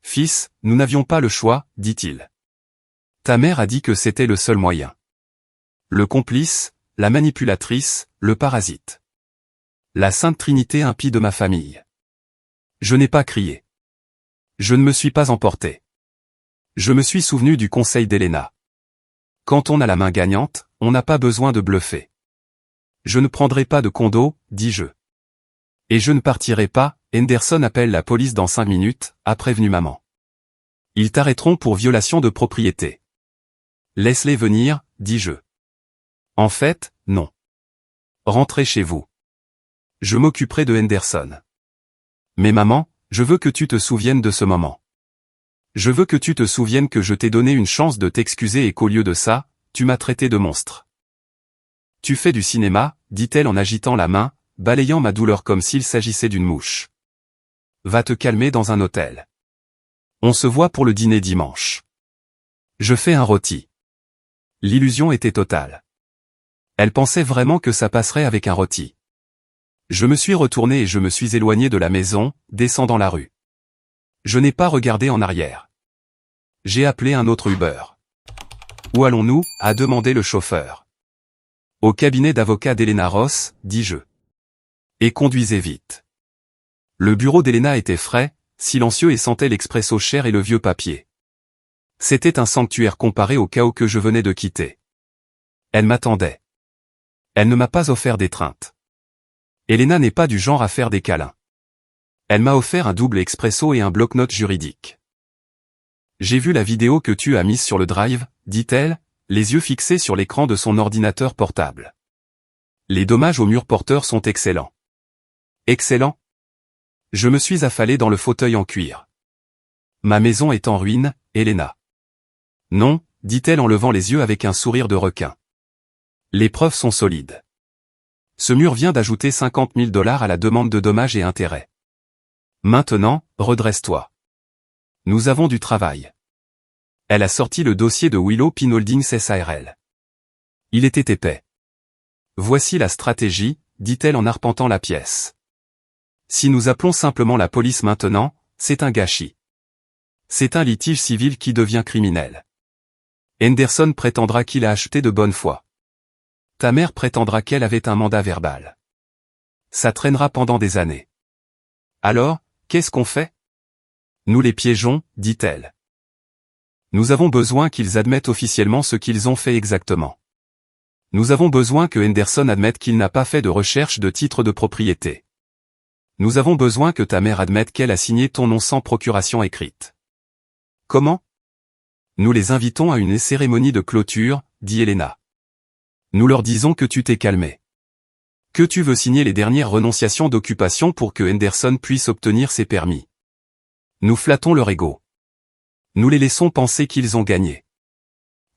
Fils, nous n'avions pas le choix, dit-il. Ta mère a dit que c'était le seul moyen. Le complice, la manipulatrice, le parasite. La Sainte Trinité impie de ma famille. Je n'ai pas crié. Je ne me suis pas emporté. Je me suis souvenu du conseil d'Helena. Quand on a la main gagnante, on n'a pas besoin de bluffer. Je ne prendrai pas de condo, dis-je. Et je ne partirai pas, Henderson appelle la police dans 5 minutes, a prévenu maman. Ils t'arrêteront pour violation de propriété. Laisse-les venir, dis-je. En fait, non. Rentrez chez vous. Je m'occuperai de Henderson. Mais maman, je veux que tu te souviennes de ce moment. Je veux que tu te souviennes que je t'ai donné une chance de t'excuser et qu'au lieu de ça, tu m'as traité de monstre. Tu fais du cinéma, dit-elle en agitant la main, balayant ma douleur comme s'il s'agissait d'une mouche. Va te calmer dans un hôtel. On se voit pour le dîner dimanche. Je fais un rôti. L'illusion était totale. Elle pensait vraiment que ça passerait avec un rôti. Je me suis retourné et je me suis éloigné de la maison, descendant la rue. Je n'ai pas regardé en arrière. J'ai appelé un autre Uber. Où allons-nous? A demandé le chauffeur. Au cabinet d'avocat d'Elena Ross, dis-je. Et conduisez vite. Le bureau d'Elena était frais, silencieux et sentait l'expresso cher et le vieux papier. C'était un sanctuaire comparé au chaos que je venais de quitter. Elle m'attendait. Elle ne m'a pas offert d'étreinte. Elena n'est pas du genre à faire des câlins. Elle m'a offert un double expresso et un bloc-notes juridique. J'ai vu la vidéo que tu as mise sur le drive, dit-elle, les yeux fixés sur l'écran de son ordinateur portable. Les dommages au mur porteur sont excellents. Excellent? Je me suis affalé dans le fauteuil en cuir. Ma maison est en ruine, Elena. Non, dit-elle en levant les yeux avec un sourire de requin. Les preuves sont solides. Ce mur vient d'ajouter 50 000 $ à la demande de dommages et intérêts. Maintenant, redresse-toi. Nous avons du travail. Elle a sorti le dossier de Willow Pin Holdings SARL. Il était épais. Voici la stratégie, dit-elle en arpentant la pièce. Si nous appelons simplement la police maintenant, c'est un gâchis. C'est un litige civil qui devient criminel. Henderson prétendra qu'il a acheté de bonne foi. Ta mère prétendra qu'elle avait un mandat verbal. Ça traînera pendant des années. Alors, qu'est-ce qu'on fait? Nous les piégeons, dit-elle. Nous avons besoin qu'ils admettent officiellement ce qu'ils ont fait exactement. Nous avons besoin que Henderson admette qu'il n'a pas fait de recherche de titre de propriété. Nous avons besoin que ta mère admette qu'elle a signé ton nom sans procuration écrite. Comment? Nous les invitons à une cérémonie de clôture, dit Elena. Nous leur disons que tu t'es calmé. Que tu veux signer les dernières renonciations d'occupation pour que Henderson puisse obtenir ses permis. Nous flattons leur ego. Nous les laissons penser qu'ils ont gagné.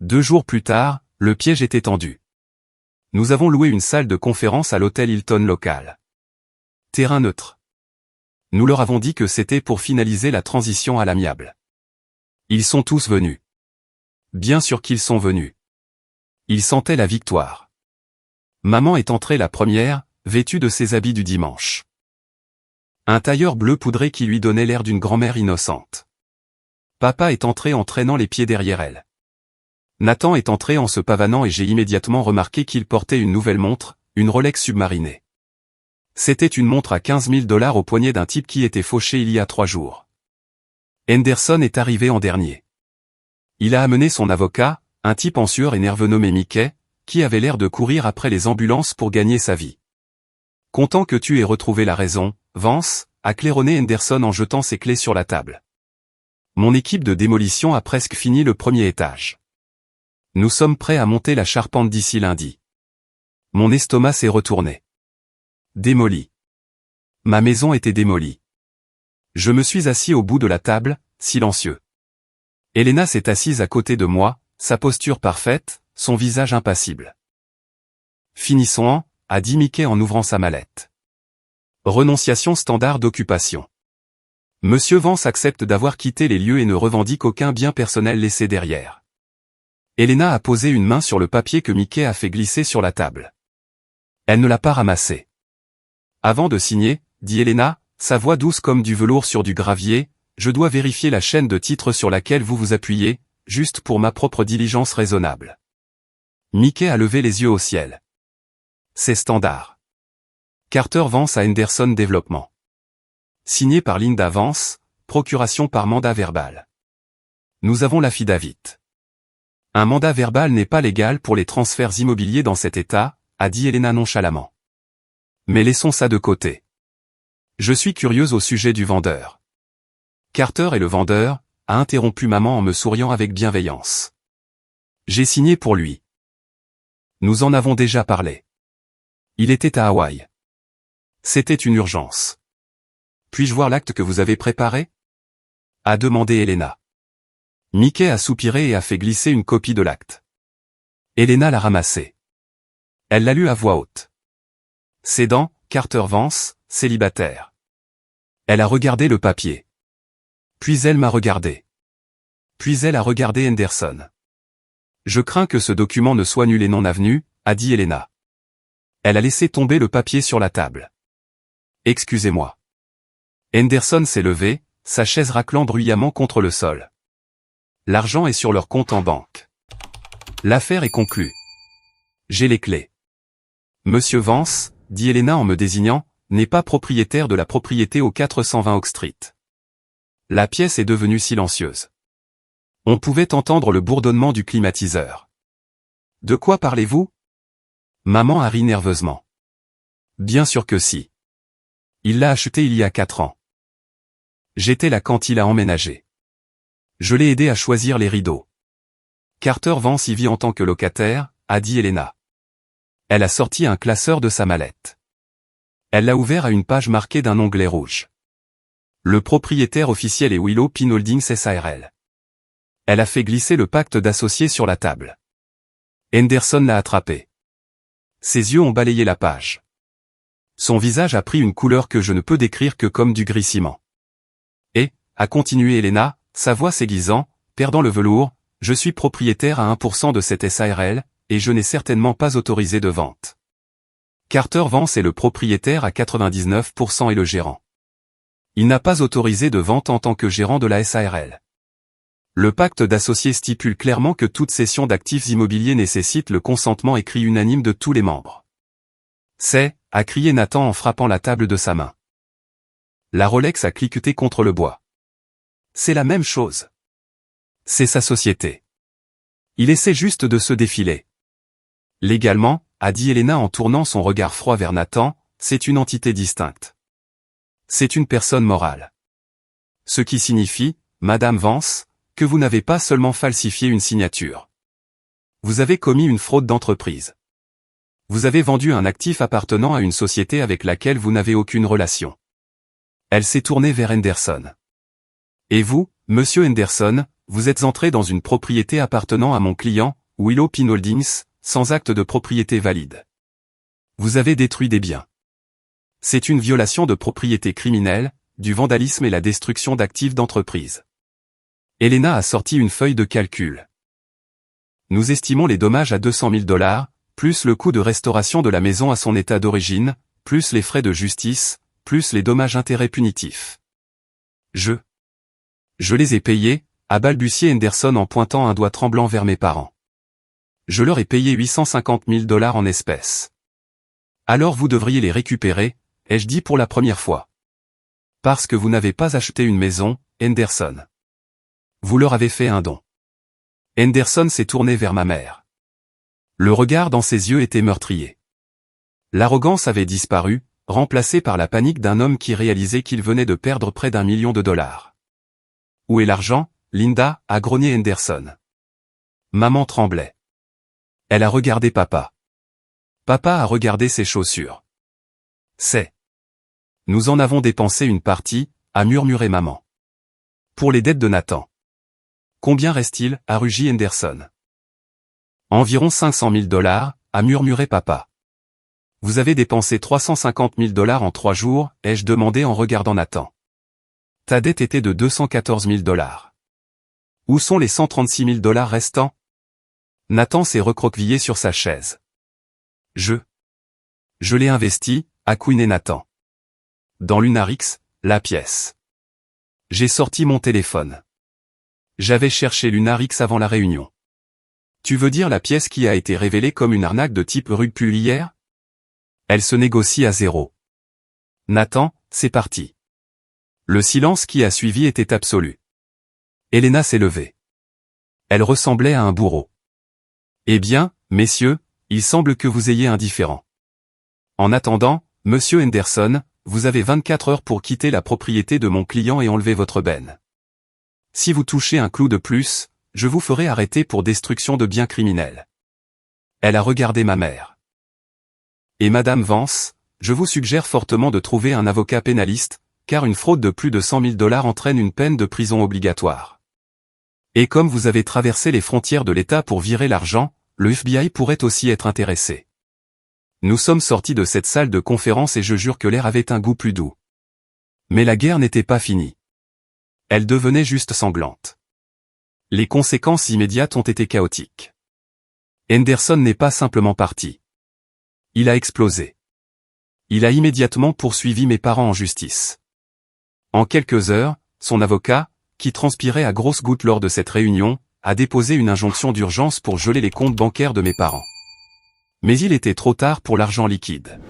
2 jours plus tard, le piège était tendu. Nous avons loué une salle de conférence à l'hôtel Hilton local. Terrain neutre. Nous leur avons dit que c'était pour finaliser la transition à l'amiable. Ils sont tous venus. Bien sûr qu'ils sont venus. Ils sentaient la victoire. Maman est entrée la première, vêtue de ses habits du dimanche. Un tailleur bleu poudré qui lui donnait l'air d'une grand-mère innocente. Papa est entré en traînant les pieds derrière elle. Nathan est entré en se pavanant et j'ai immédiatement remarqué qu'il portait une nouvelle montre, une Rolex submarinée. C'était une montre à 15 000 $ au poignet d'un type qui était fauché il y a 3 jours. Henderson est arrivé en dernier. Il a amené son avocat, un type en sueur et nerveux nommé Mickey, qui avait l'air de courir après les ambulances pour gagner sa vie. Content que tu aies retrouvé la raison, Vance, a claironné Henderson en jetant ses clés sur la table. Mon équipe de démolition a presque fini le premier étage. Nous sommes prêts à monter la charpente d'ici lundi. Mon estomac s'est retourné. Démoli. Ma maison était démolie. Je me suis assis au bout de la table, silencieux. Elena s'est assise à côté de moi, sa posture parfaite, son visage impassible. Finissons, a dit Mickey en ouvrant sa mallette. Renonciation standard d'occupation. Monsieur Vance accepte d'avoir quitté les lieux et ne revendique aucun bien personnel laissé derrière. Elena a posé une main sur le papier que Mickey a fait glisser sur la table. Elle ne l'a pas ramassé. Avant de signer, dit Elena, sa voix douce comme du velours sur du gravier, je dois vérifier la chaîne de titres sur laquelle vous vous appuyez, juste pour ma propre diligence raisonnable. Mickey a levé les yeux au ciel. C'est standard. Carter Vance à Henderson Développement. Signé par Linda Vance, procuration par mandat verbal. Nous avons l'affidavit. Un mandat verbal n'est pas légal pour les transferts immobiliers dans cet état, a dit Elena nonchalamment. Mais laissons ça de côté. Je suis curieuse au sujet du vendeur. Carter est le vendeur, a interrompu maman en me souriant avec bienveillance. J'ai signé pour lui. Nous en avons déjà parlé. Il était à Hawaï. C'était une urgence. Puis-je voir l'acte que vous avez préparé? A demandé Elena. Mickey a soupiré et a fait glisser une copie de l'acte. Elena l'a ramassé. Elle l'a lu à voix haute. Cédant, Carter Vance, célibataire. Elle a regardé le papier. Puis elle m'a regardé. Puis elle a regardé Henderson. Je crains que ce document ne soit nul et non avenu, a dit Elena. Elle a laissé tomber le papier sur la table. Excusez-moi. Henderson s'est levé, sa chaise raclant bruyamment contre le sol. L'argent est sur leur compte en banque. L'affaire est conclue. J'ai les clés. Monsieur Vance, dit Elena en me désignant, n'est pas propriétaire de la propriété au 420 Oak Street. La pièce est devenue silencieuse. On pouvait entendre le bourdonnement du climatiseur. De quoi parlez-vous? Maman a ri nerveusement. Bien sûr que si. Il l'a acheté il y a 4 ans. J'étais là quand il a emménagé. Je l'ai aidé à choisir les rideaux. Carter Vance y vit en tant que locataire, a dit Elena. Elle a sorti un classeur de sa mallette. Elle l'a ouvert à une page marquée d'un onglet rouge. Le propriétaire officiel est Willow Pin Holdings SARL. Elle a fait glisser le pacte d'associés sur la table. Henderson l'a attrapé. Ses yeux ont balayé la page. Son visage a pris une couleur que je ne peux décrire que comme du gris ciment. Et, a continué Elena, sa voix s'aiguisant, perdant le velours, je suis propriétaire à 1% de cette SARL, et je n'ai certainement pas autorisé de vente. Carter Vance est le propriétaire à 99% et le gérant. Il n'a pas autorisé de vente en tant que gérant de la SARL. Le pacte d'associés stipule clairement que toute cession d'actifs immobiliers nécessite le consentement écrit unanime de tous les membres. C'est, a crié Nathan en frappant la table de sa main. La Rolex a cliqueté contre le bois. C'est la même chose. C'est sa société. Il essaie juste de se défiler. Légalement, a dit Elena en tournant son regard froid vers Nathan, c'est une entité distincte. C'est une personne morale. Ce qui signifie, Madame Vance, que vous n'avez pas seulement falsifié une signature. Vous avez commis une fraude d'entreprise. Vous avez vendu un actif appartenant à une société avec laquelle vous n'avez aucune relation. Elle s'est tournée vers Henderson. Et vous, Monsieur Henderson, vous êtes entré dans une propriété appartenant à mon client, Willow Pin Holdings, sans acte de propriété valide. Vous avez détruit des biens. C'est une violation de propriété criminelle, du vandalisme et la destruction d'actifs d'entreprise. Elena a sorti une feuille de calcul. Nous estimons les dommages à $200 000, plus le coût de restauration de la maison à son état d'origine, plus les frais de justice, plus les dommages-intérêts punitifs. Je les ai payés, a balbutié Henderson en pointant un doigt tremblant vers mes parents. Je leur ai payé $850 000 en espèces. Alors vous devriez les récupérer, ai-je dit pour la première fois. Parce que vous n'avez pas acheté une maison, Henderson. Vous leur avez fait un don. Henderson s'est tourné vers ma mère. Le regard dans ses yeux était meurtrier. L'arrogance avait disparu, remplacée par la panique d'un homme qui réalisait qu'il venait de perdre près d'1 million de dollars. Où est l'argent, Linda, a grogné Henderson. Maman tremblait. Elle a regardé papa. Papa a regardé ses chaussures. Nous en avons dépensé une partie, a murmuré maman. Pour les dettes de Nathan. Combien reste-t-il, a rugi Henderson. Environ $500 000, a murmuré papa. Vous avez dépensé $350 000 en 3 jours, ai-je demandé en regardant Nathan. Ta dette était de $214 000. Où sont les $136 000 restants? Nathan s'est recroquevillé sur sa chaise. Je l'ai investi, a couiné Nathan. Dans Lunarix, la pièce. J'ai sorti mon téléphone. J'avais cherché Lunarix avant la réunion. Tu veux dire la pièce qui a été révélée comme une arnaque de type rug pull hier? Elle se négocie à 0. Nathan, c'est parti. Le silence qui a suivi était absolu. Elena s'est levée. Elle ressemblait à un bourreau. Eh bien, messieurs, il semble que vous ayez indifférent. En attendant, Monsieur Henderson, vous avez 24 heures pour quitter la propriété de mon client et enlever votre benne. Si vous touchez un clou de plus, je vous ferai arrêter pour destruction de biens criminels. Elle a regardé ma mère. Et Madame Vance, je vous suggère fortement de trouver un avocat pénaliste, car une fraude de plus de $100 000 entraîne une peine de prison obligatoire. Et comme vous avez traversé les frontières de l'État pour virer l'argent, le FBI pourrait aussi être intéressé. Nous sommes sortis de cette salle de conférence et je jure que l'air avait un goût plus doux. Mais la guerre n'était pas finie. Elle devenait juste sanglante. Les conséquences immédiates ont été chaotiques. Henderson n'est pas simplement parti. Il a explosé. Il a immédiatement poursuivi mes parents en justice. En quelques heures, son avocat, qui transpirait à grosses gouttes lors de cette réunion, a déposé une injonction d'urgence pour geler les comptes bancaires de mes parents. Mais il était trop tard pour l'argent liquide.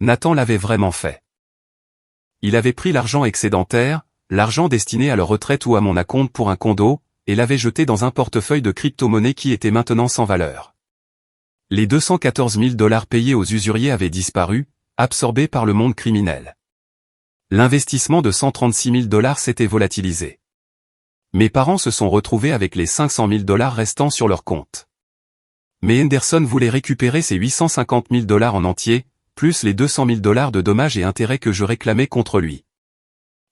Nathan l'avait vraiment fait. Il avait pris l'argent excédentaire, l'argent destiné à leur retraite ou à mon acompte pour un condo, et l'avait jeté dans un portefeuille de crypto-monnaies qui était maintenant sans valeur. Les 214 000 $ payés aux usuriers avaient disparu, absorbés par le monde criminel. L'investissement de 136 000 $ s'était volatilisé. Mes parents se sont retrouvés avec les 500 000 $ restants sur leur compte. Mais Henderson voulait récupérer ces 850 000 $ en entier, plus les 200 000 $ de dommages et intérêts que je réclamais contre lui.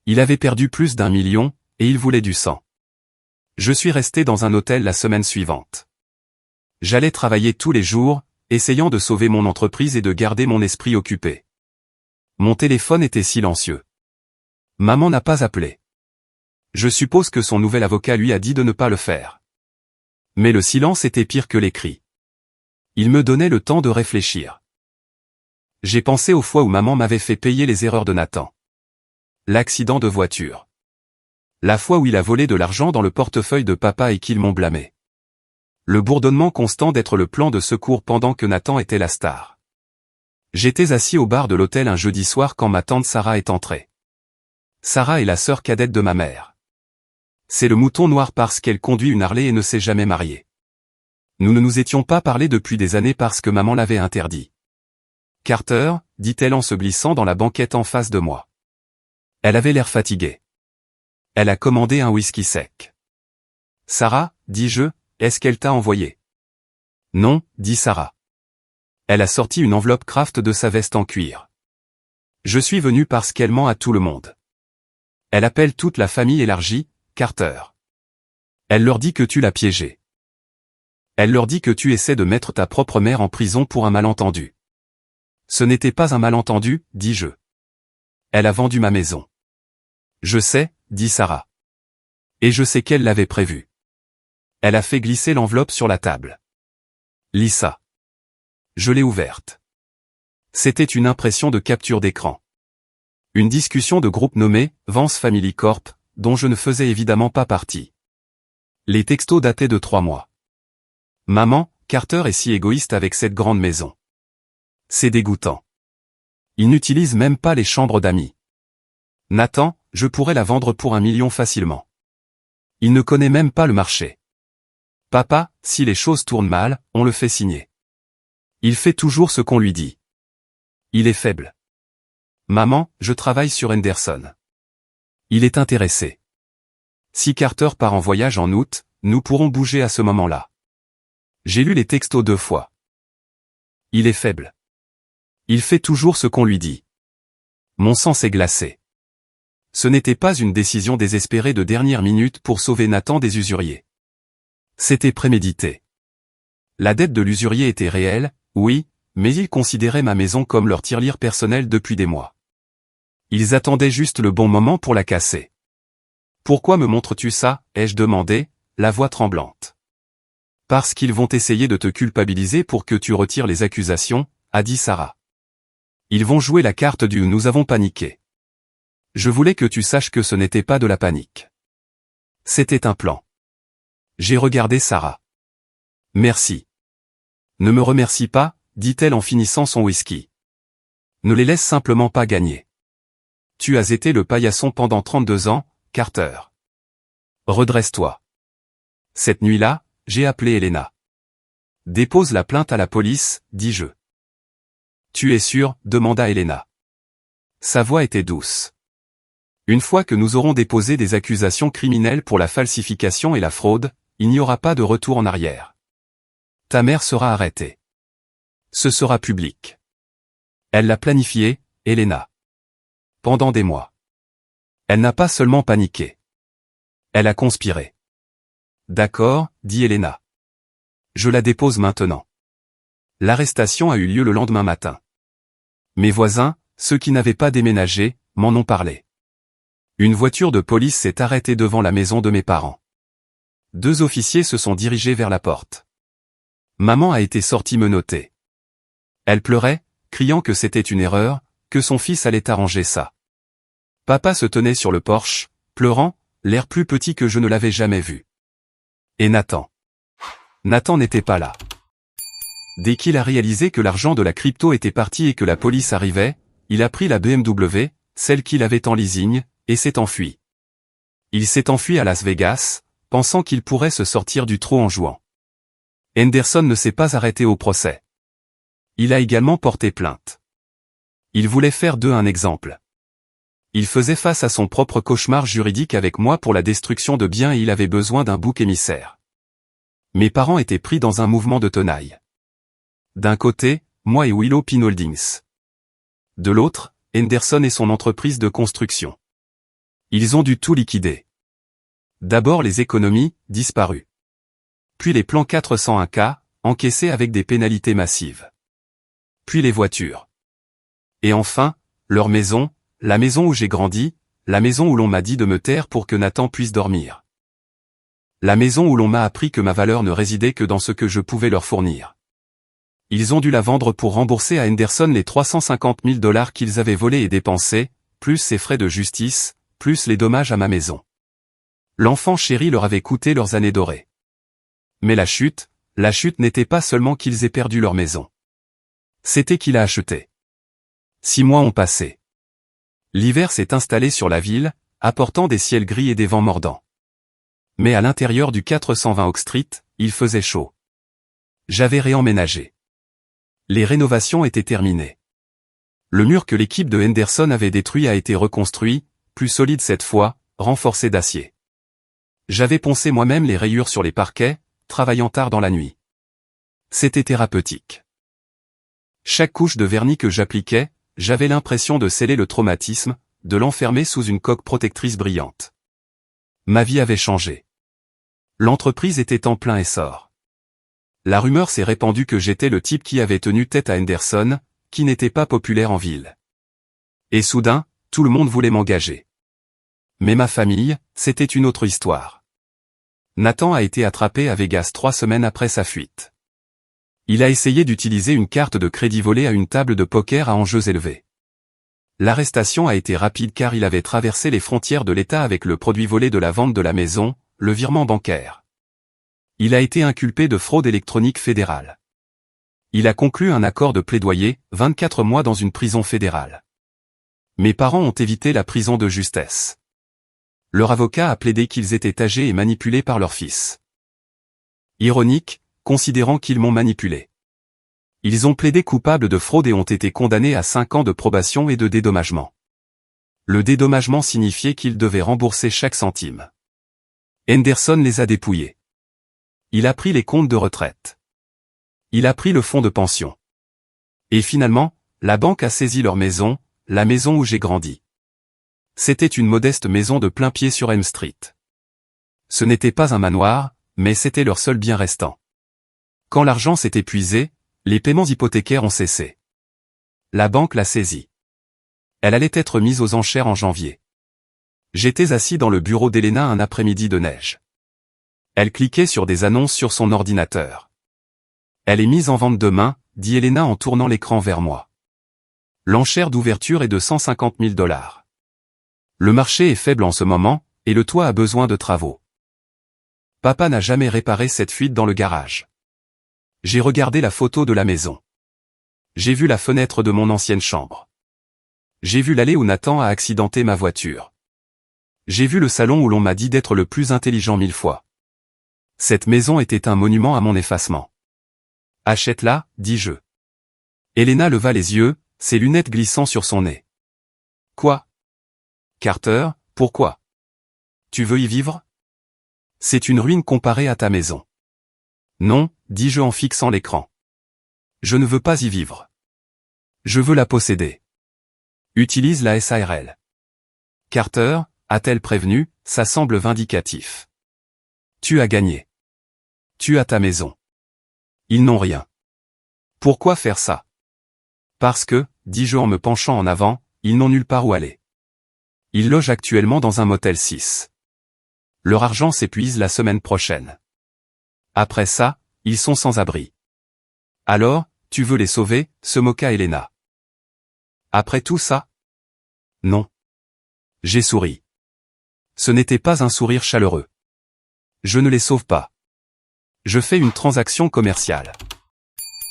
Il avait perdu plus d'1 million, et il voulait du sang. Je suis resté dans un hôtel la semaine suivante. J'allais travailler tous les jours, essayant de sauver mon entreprise et de garder mon esprit occupé. Mon téléphone était silencieux. Maman n'a pas appelé. Je suppose que son nouvel avocat lui a dit de ne pas le faire. Mais le silence était pire que les cris. Il me donnait le temps de réfléchir. J'ai pensé aux fois où maman m'avait fait payer les erreurs de Nathan. L'accident de voiture. La fois où il a volé de l'argent dans le portefeuille de papa et qu'ils m'ont blâmé. Le bourdonnement constant d'être le plan de secours pendant que Nathan était la star. J'étais assis au bar de l'hôtel un jeudi soir quand ma tante Sarah est entrée. Sarah est la sœur cadette de ma mère. C'est le mouton noir parce qu'elle conduit une Harley et ne s'est jamais mariée. Nous ne nous étions pas parlé depuis des années parce que maman l'avait interdit. Carter, dit-elle en se glissant dans la banquette en face de moi. Elle avait l'air fatiguée. Elle a commandé un whisky sec. Sarah, dis-je, est-ce qu'elle t'a envoyé? Non, dit Sarah. Elle a sorti une enveloppe Kraft de sa veste en cuir. Je suis venu parce qu'elle ment à tout le monde. Elle appelle toute la famille élargie, Carter. Elle leur dit que tu l'as piégée. Elle leur dit que tu essaies de mettre ta propre mère en prison pour un malentendu. Ce n'était pas un malentendu, dis-je. Elle a vendu ma maison. Je sais, dit Sarah. Et je sais qu'elle l'avait prévu. Elle a fait glisser l'enveloppe sur la table. Lis ça. Je l'ai ouverte. C'était une impression de capture d'écran. Une discussion de groupe nommée Vance Family Corp, dont je ne faisais évidemment pas partie. Les textos dataient de 3 mois. Maman, Carter est si égoïste avec cette grande maison. C'est dégoûtant. Il n'utilise même pas les chambres d'amis. Nathan, je pourrais la vendre pour 1 million facilement. Il ne connaît même pas le marché. Papa, si les choses tournent mal, on le fait signer. Il fait toujours ce qu'on lui dit. Il est faible. Maman, je travaille sur Henderson. Il est intéressé. Si Carter part en voyage en août, nous pourrons bouger à ce moment-là. J'ai lu les textos 2 fois. Il est faible. Il fait toujours ce qu'on lui dit. Mon sang s'est glacé. Ce n'était pas une décision désespérée de dernière minute pour sauver Nathan des usuriers. C'était prémédité. La dette de l'usurier était réelle, oui, mais ils considéraient ma maison comme leur tirelire personnel depuis des mois. Ils attendaient juste le bon moment pour la casser. Pourquoi me montres-tu ça, ai-je demandé, la voix tremblante. Parce qu'ils vont essayer de te culpabiliser pour que tu retires les accusations, a dit Sarah. Ils vont jouer la carte du « nous avons paniqué ». Je voulais que tu saches que ce n'était pas de la panique. C'était un plan. J'ai regardé Sarah. Merci. Ne me remercie pas, dit-elle en finissant son whisky. Ne les laisse simplement pas gagner. Tu as été le paillasson pendant 32 ans, Carter. Redresse-toi. Cette nuit-là, j'ai appelé Elena. Dépose la plainte à la police, dis-je. Tu es sûr, demanda Elena. Sa voix était douce. Une fois que nous aurons déposé des accusations criminelles pour la falsification et la fraude, il n'y aura pas de retour en arrière. Ta mère sera arrêtée. Ce sera public. Elle l'a planifié, Elena. Pendant des mois. Elle n'a pas seulement paniqué. Elle a conspiré. D'accord, dit Elena. Je la dépose maintenant. L'arrestation a eu lieu le lendemain matin. Mes voisins, ceux qui n'avaient pas déménagé, m'en ont parlé. Une voiture de police s'est arrêtée devant la maison de mes parents. 2 officiers se sont dirigés vers la porte. Maman a été sortie menottée. Elle pleurait, criant que c'était une erreur, que son fils allait arranger ça. Papa se tenait sur le porche, pleurant, l'air plus petit que je ne l'avais jamais vu. Et Nathan. Nathan n'était pas là. Dès qu'il a réalisé que l'argent de la crypto était parti et que la police arrivait, il a pris la BMW, celle qu'il avait en leasing, et s'est enfui. Il s'est enfui à Las Vegas, pensant qu'il pourrait se sortir du trou en jouant. Henderson ne s'est pas arrêté au procès. Il a également porté plainte. Il voulait faire d'eux un exemple. Il faisait face à son propre cauchemar juridique avec moi pour la destruction de biens et il avait besoin d'un bouc émissaire. Mes parents étaient pris dans un mouvement de tenaille. D'un côté, moi et Willow Pin Holdings. De l'autre, Henderson et son entreprise de construction. Ils ont dû tout liquider. D'abord les économies, disparues. Puis les plans 401K, encaissés avec des pénalités massives. Puis les voitures. Et enfin, leur maison, la maison où j'ai grandi, la maison où l'on m'a dit de me taire pour que Nathan puisse dormir. La maison où l'on m'a appris que ma valeur ne résidait que dans ce que je pouvais leur fournir. Ils ont dû la vendre pour rembourser à Henderson les 350 000 $ qu'ils avaient volés et dépensés, plus ses frais de justice, plus les dommages à ma maison. L'enfant chéri leur avait coûté leurs années dorées. Mais la chute n'était pas seulement qu'ils aient perdu leur maison. C'était qu'il a acheté. 6 mois ont passé. L'hiver s'est installé sur la ville, apportant des ciels gris et des vents mordants. Mais à l'intérieur du 420 Oak Street, il faisait chaud. J'avais réemménagé. Les rénovations étaient terminées. Le mur que l'équipe de Henderson avait détruit a été reconstruit, plus solide cette fois, renforcé d'acier. J'avais poncé moi-même les rayures sur les parquets, travaillant tard dans la nuit. C'était thérapeutique. Chaque couche de vernis que j'appliquais, j'avais l'impression de sceller le traumatisme, de l'enfermer sous une coque protectrice brillante. Ma vie avait changé. L'entreprise était en plein essor. La rumeur s'est répandue que j'étais le type qui avait tenu tête à Henderson, qui n'était pas populaire en ville. Et soudain, tout le monde voulait m'engager. Mais ma famille, c'était une autre histoire. Nathan a été attrapé à Vegas 3 semaines après sa fuite. Il a essayé d'utiliser une carte de crédit volée à une table de poker à enjeux élevés. L'arrestation a été rapide car il avait traversé les frontières de l'État avec le produit volé de la vente de la maison, le virement bancaire. Il a été inculpé de fraude électronique fédérale. Il a conclu un accord de plaidoyer, 24 mois dans une prison fédérale. Mes parents ont évité la prison de justesse. Leur avocat a plaidé qu'ils étaient âgés et manipulés par leur fils. Ironique, considérant qu'ils m'ont manipulé. Ils ont plaidé coupables de fraude et ont été condamnés à 5 ans de probation et de dédommagement. Le dédommagement signifiait qu'ils devaient rembourser chaque centime. Henderson les a dépouillés. Il a pris les comptes de retraite. Il a pris le fonds de pension. Et finalement, la banque a saisi leur maison, la maison où j'ai grandi. C'était une modeste maison de plein pied sur Elm Street. Ce n'était pas un manoir, mais c'était leur seul bien restant. Quand l'argent s'est épuisé, les paiements hypothécaires ont cessé. La banque l'a saisie. Elle allait être mise aux enchères en janvier. J'étais assis dans le bureau d'Elena un après-midi de neige. Elle cliquait sur des annonces sur son ordinateur. Elle est mise en vente demain, dit Elena en tournant l'écran vers moi. L'enchère d'ouverture est de 150 000 $. Le marché est faible en ce moment, et le toit a besoin de travaux. Papa n'a jamais réparé cette fuite dans le garage. J'ai regardé la photo de la maison. J'ai vu la fenêtre de mon ancienne chambre. J'ai vu l'allée où Nathan a accidenté ma voiture. J'ai vu le salon où l'on m'a dit d'être le plus intelligent 1000 fois. Cette maison était un monument à mon effacement. Achète-la, dis-je. Elena leva les yeux, ses lunettes glissant sur son nez. Quoi? Carter, pourquoi? Tu veux y vivre? C'est une ruine comparée à ta maison. Non, dis-je en fixant l'écran. Je ne veux pas y vivre. Je veux la posséder. Utilise la SARL. Carter, a-t-elle prévenu, ça semble vindicatif. Tu as gagné. Tu as ta maison. Ils n'ont rien. Pourquoi faire ça? Parce que, dis-je en me penchant en avant, ils n'ont nulle part où aller. Ils logent actuellement dans un motel 6. Leur argent s'épuise la semaine prochaine. Après ça, ils sont sans abri. Alors, tu veux les sauver, se moqua Elena. Après tout ça? Non. J'ai souri. Ce n'était pas un sourire chaleureux. Je ne les sauve pas. Je fais une transaction commerciale.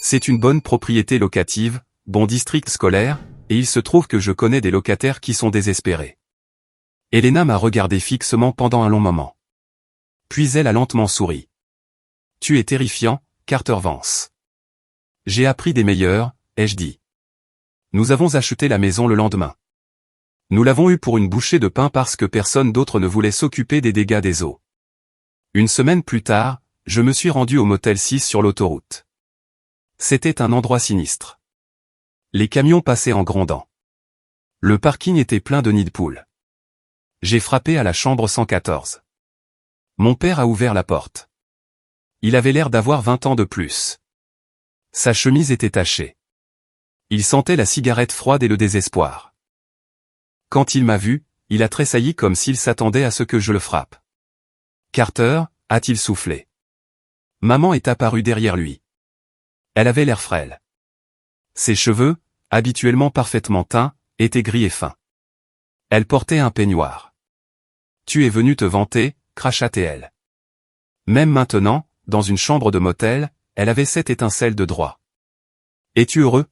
C'est une bonne propriété locative, bon district scolaire, et il se trouve que je connais des locataires qui sont désespérés. Elena m'a regardé fixement pendant un long moment. Puis elle a lentement souri. Tu es terrifiant, Carter Vance. J'ai appris des meilleurs, ai-je dit. Nous avons acheté la maison le lendemain. Nous l'avons eue pour une bouchée de pain parce que personne d'autre ne voulait s'occuper des dégâts des eaux. Une semaine plus tard, je me suis rendu au motel 6 sur l'autoroute. C'était un endroit sinistre. Les camions passaient en grondant. Le parking était plein de nids de poules. J'ai frappé à la chambre 114. Mon père a ouvert la porte. Il avait l'air d'avoir 20 ans de plus. Sa chemise était tachée. Il sentait la cigarette froide et le désespoir. Quand il m'a vu, il a tressailli comme s'il s'attendait à ce que je le frappe. Carter, a-t-il soufflé. Maman est apparue derrière lui. Elle avait l'air frêle. Ses cheveux, habituellement parfaitement teints, étaient gris et fins. Elle portait un peignoir. Tu es venu te vanter, cracha-t-elle. Même maintenant, dans une chambre de motel, elle avait cette étincelle de droit. Es-tu heureux?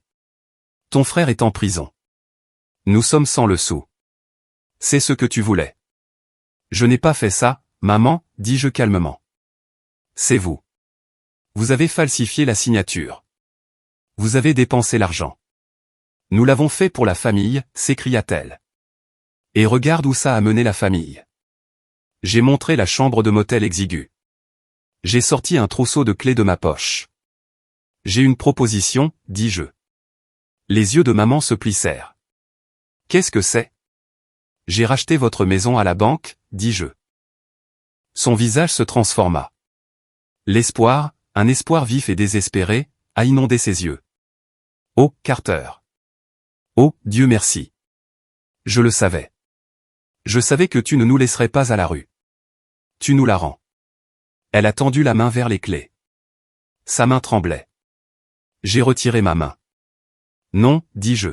Ton frère est en prison. Nous sommes sans le sou. C'est ce que tu voulais. Je n'ai pas fait ça, maman, dis-je calmement. C'est vous. Vous avez falsifié la signature. Vous avez dépensé l'argent. Nous l'avons fait pour la famille, s'écria-t-elle. Et regarde où ça a mené la famille. J'ai montré la chambre de motel exiguë. J'ai sorti un trousseau de clés de ma poche. J'ai une proposition, dis-je. Les yeux de maman se plissèrent. Qu'est-ce que c'est? J'ai racheté votre maison à la banque, dis-je. Son visage se transforma. L'espoir, un espoir vif et désespéré, a inondé ses yeux. Oh, Carter. Oh, Dieu merci. Je le savais. Je savais que tu ne nous laisserais pas à la rue. Tu nous la rends. Elle a tendu la main vers les clés. Sa main tremblait. J'ai retiré ma main. Non, dis-je.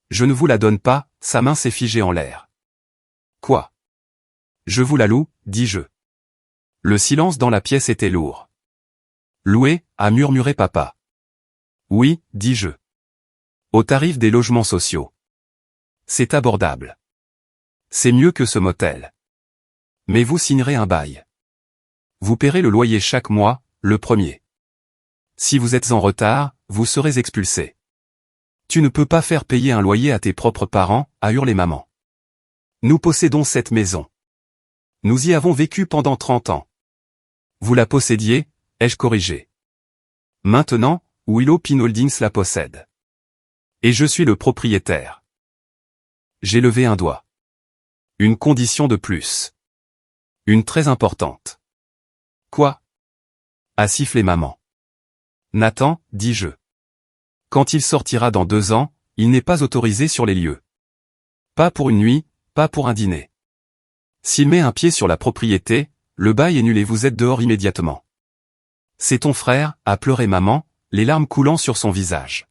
Je ne vous la donne pas, sa main s'est figée en l'air. Quoi? Je vous la loue, dis-je. Le silence dans la pièce était lourd. Louer, a murmuré papa. Oui, dis-je. Au tarif des logements sociaux. C'est abordable. C'est mieux que ce motel. Mais vous signerez un bail. Vous paierez le loyer chaque mois, le premier. Si vous êtes en retard, vous serez expulsé. Tu ne peux pas faire payer un loyer à tes propres parents, a hurlé maman. Nous possédons cette maison. Nous y avons vécu pendant 30 ans. Vous la possédiez, ai-je corrigé. Maintenant, Willow Pin Holdings la possède. Et je suis le propriétaire. J'ai levé un doigt. Une condition de plus. Une très importante. Quoi? A sifflé maman. Nathan, dis-je. Quand il sortira dans 2 ans, il n'est pas autorisé sur les lieux. Pas pour une nuit, pas pour un dîner. S'il met un pied sur la propriété, le bail est nul et vous êtes dehors immédiatement. C'est ton frère, a pleuré maman, les larmes coulant sur son visage.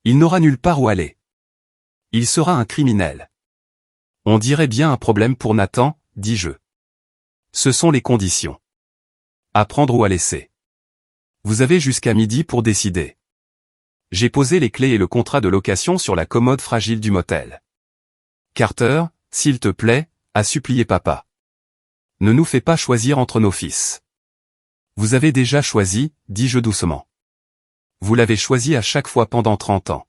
Il n'aura nulle part où aller. Il sera un criminel. On dirait bien un problème pour Nathan, dis-je. Ce sont les conditions. À prendre ou à laisser. Vous avez jusqu'à midi pour décider. J'ai posé les clés et le contrat de location sur la commode fragile du motel. Carter, s'il te plaît, a supplié papa. Ne nous fais pas choisir entre nos fils. Vous avez déjà choisi, dis-je doucement. Vous l'avez choisi à chaque fois pendant 30 ans.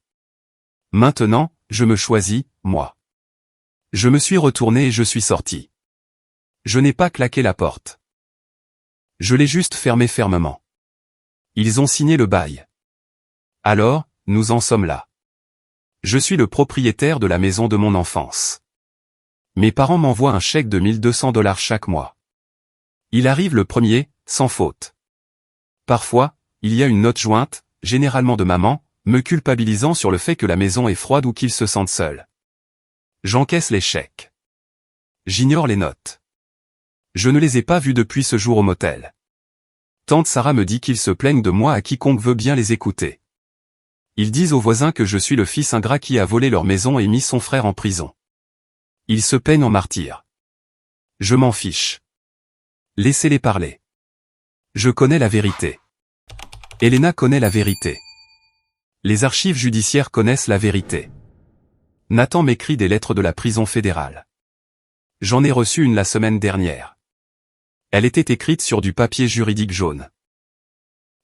Maintenant, je me choisis, moi. Je me suis retourné et je suis sorti. Je n'ai pas claqué la porte. Je l'ai juste fermée fermement. Ils ont signé le bail. Alors, nous en sommes là. Je suis le propriétaire de la maison de mon enfance. Mes parents m'envoient un chèque de $1200 chaque mois. Il arrive le premier, sans faute. Parfois, il y a une note jointe, généralement de maman, me culpabilisant sur le fait que la maison est froide ou qu'ils se sentent seuls. J'encaisse les chèques. J'ignore les notes. Je ne les ai pas vus depuis ce jour au motel. Tante Sarah me dit qu'ils se plaignent de moi à quiconque veut bien les écouter. Ils disent aux voisins que je suis le fils ingrat qui a volé leur maison et mis son frère en prison. Ils se peignent en martyr. Je m'en fiche. Laissez-les parler. Je connais la vérité. Elena connaît la vérité. Les archives judiciaires connaissent la vérité. Nathan m'écrit des lettres de la prison fédérale. J'en ai reçu une la semaine dernière. Elle était écrite sur du papier juridique jaune.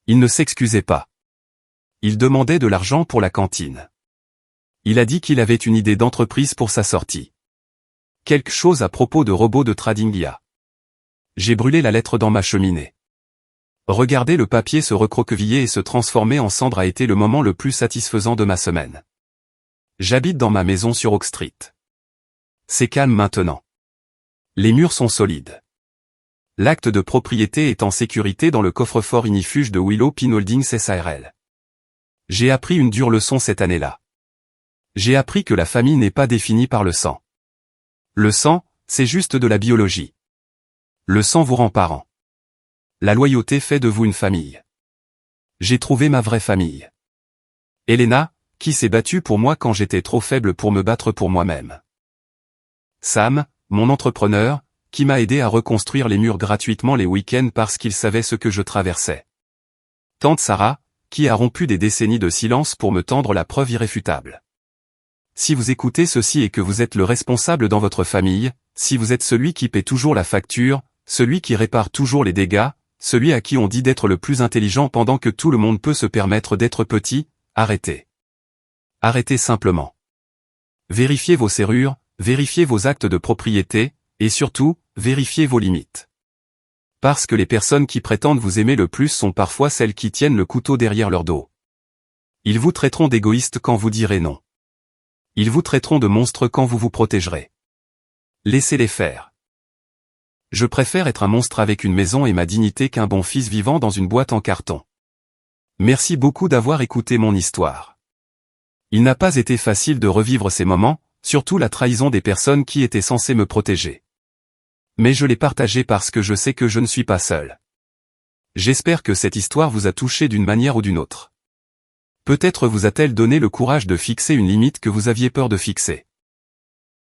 Il ne s'excusait pas. Il demandait de l'argent pour la cantine. Il a dit qu'il avait une idée d'entreprise pour sa sortie. Quelque chose à propos de robots de trading IA. J'ai brûlé la lettre dans ma cheminée. Regarder le papier se recroqueviller et se transformer en cendre a été le moment le plus satisfaisant de ma semaine. J'habite dans ma maison sur Oak Street. C'est calme maintenant. Les murs sont solides. L'acte de propriété est en sécurité dans le coffre-fort ignifuge de Willow Pin Holdings SARL. J'ai appris une dure leçon cette année-là. J'ai appris que la famille n'est pas définie par le sang. Le sang, c'est juste de la biologie. Le sang vous rend parent. La loyauté fait de vous une famille. J'ai trouvé ma vraie famille. Elena, qui s'est battue pour moi quand j'étais trop faible pour me battre pour moi-même. Sam, mon entrepreneur, qui m'a aidé à reconstruire les murs gratuitement les week-ends parce qu'il savait ce que je traversais. Tante Sarah, qui a rompu des décennies de silence pour me tendre la preuve irréfutable. Si vous écoutez ceci et que vous êtes le responsable dans votre famille, si vous êtes celui qui paie toujours la facture, celui qui répare toujours les dégâts, celui à qui on dit d'être le plus intelligent pendant que tout le monde peut se permettre d'être petit, arrêtez. Arrêtez simplement. Vérifiez vos serrures, vérifiez vos actes de propriété, et surtout, vérifiez vos limites. Parce que les personnes qui prétendent vous aimer le plus sont parfois celles qui tiennent le couteau derrière leur dos. Ils vous traiteront d'égoïste quand vous direz non. Ils vous traiteront de monstre quand vous vous protégerez. Laissez-les faire. Je préfère être un monstre avec une maison et ma dignité qu'un bon fils vivant dans une boîte en carton. Merci beaucoup d'avoir écouté mon histoire. Il n'a pas été facile de revivre ces moments, surtout la trahison des personnes qui étaient censées me protéger. Mais je l'ai partagé parce que je sais que je ne suis pas seul. J'espère que cette histoire vous a touché d'une manière ou d'une autre. Peut-être vous a-t-elle donné le courage de fixer une limite que vous aviez peur de fixer.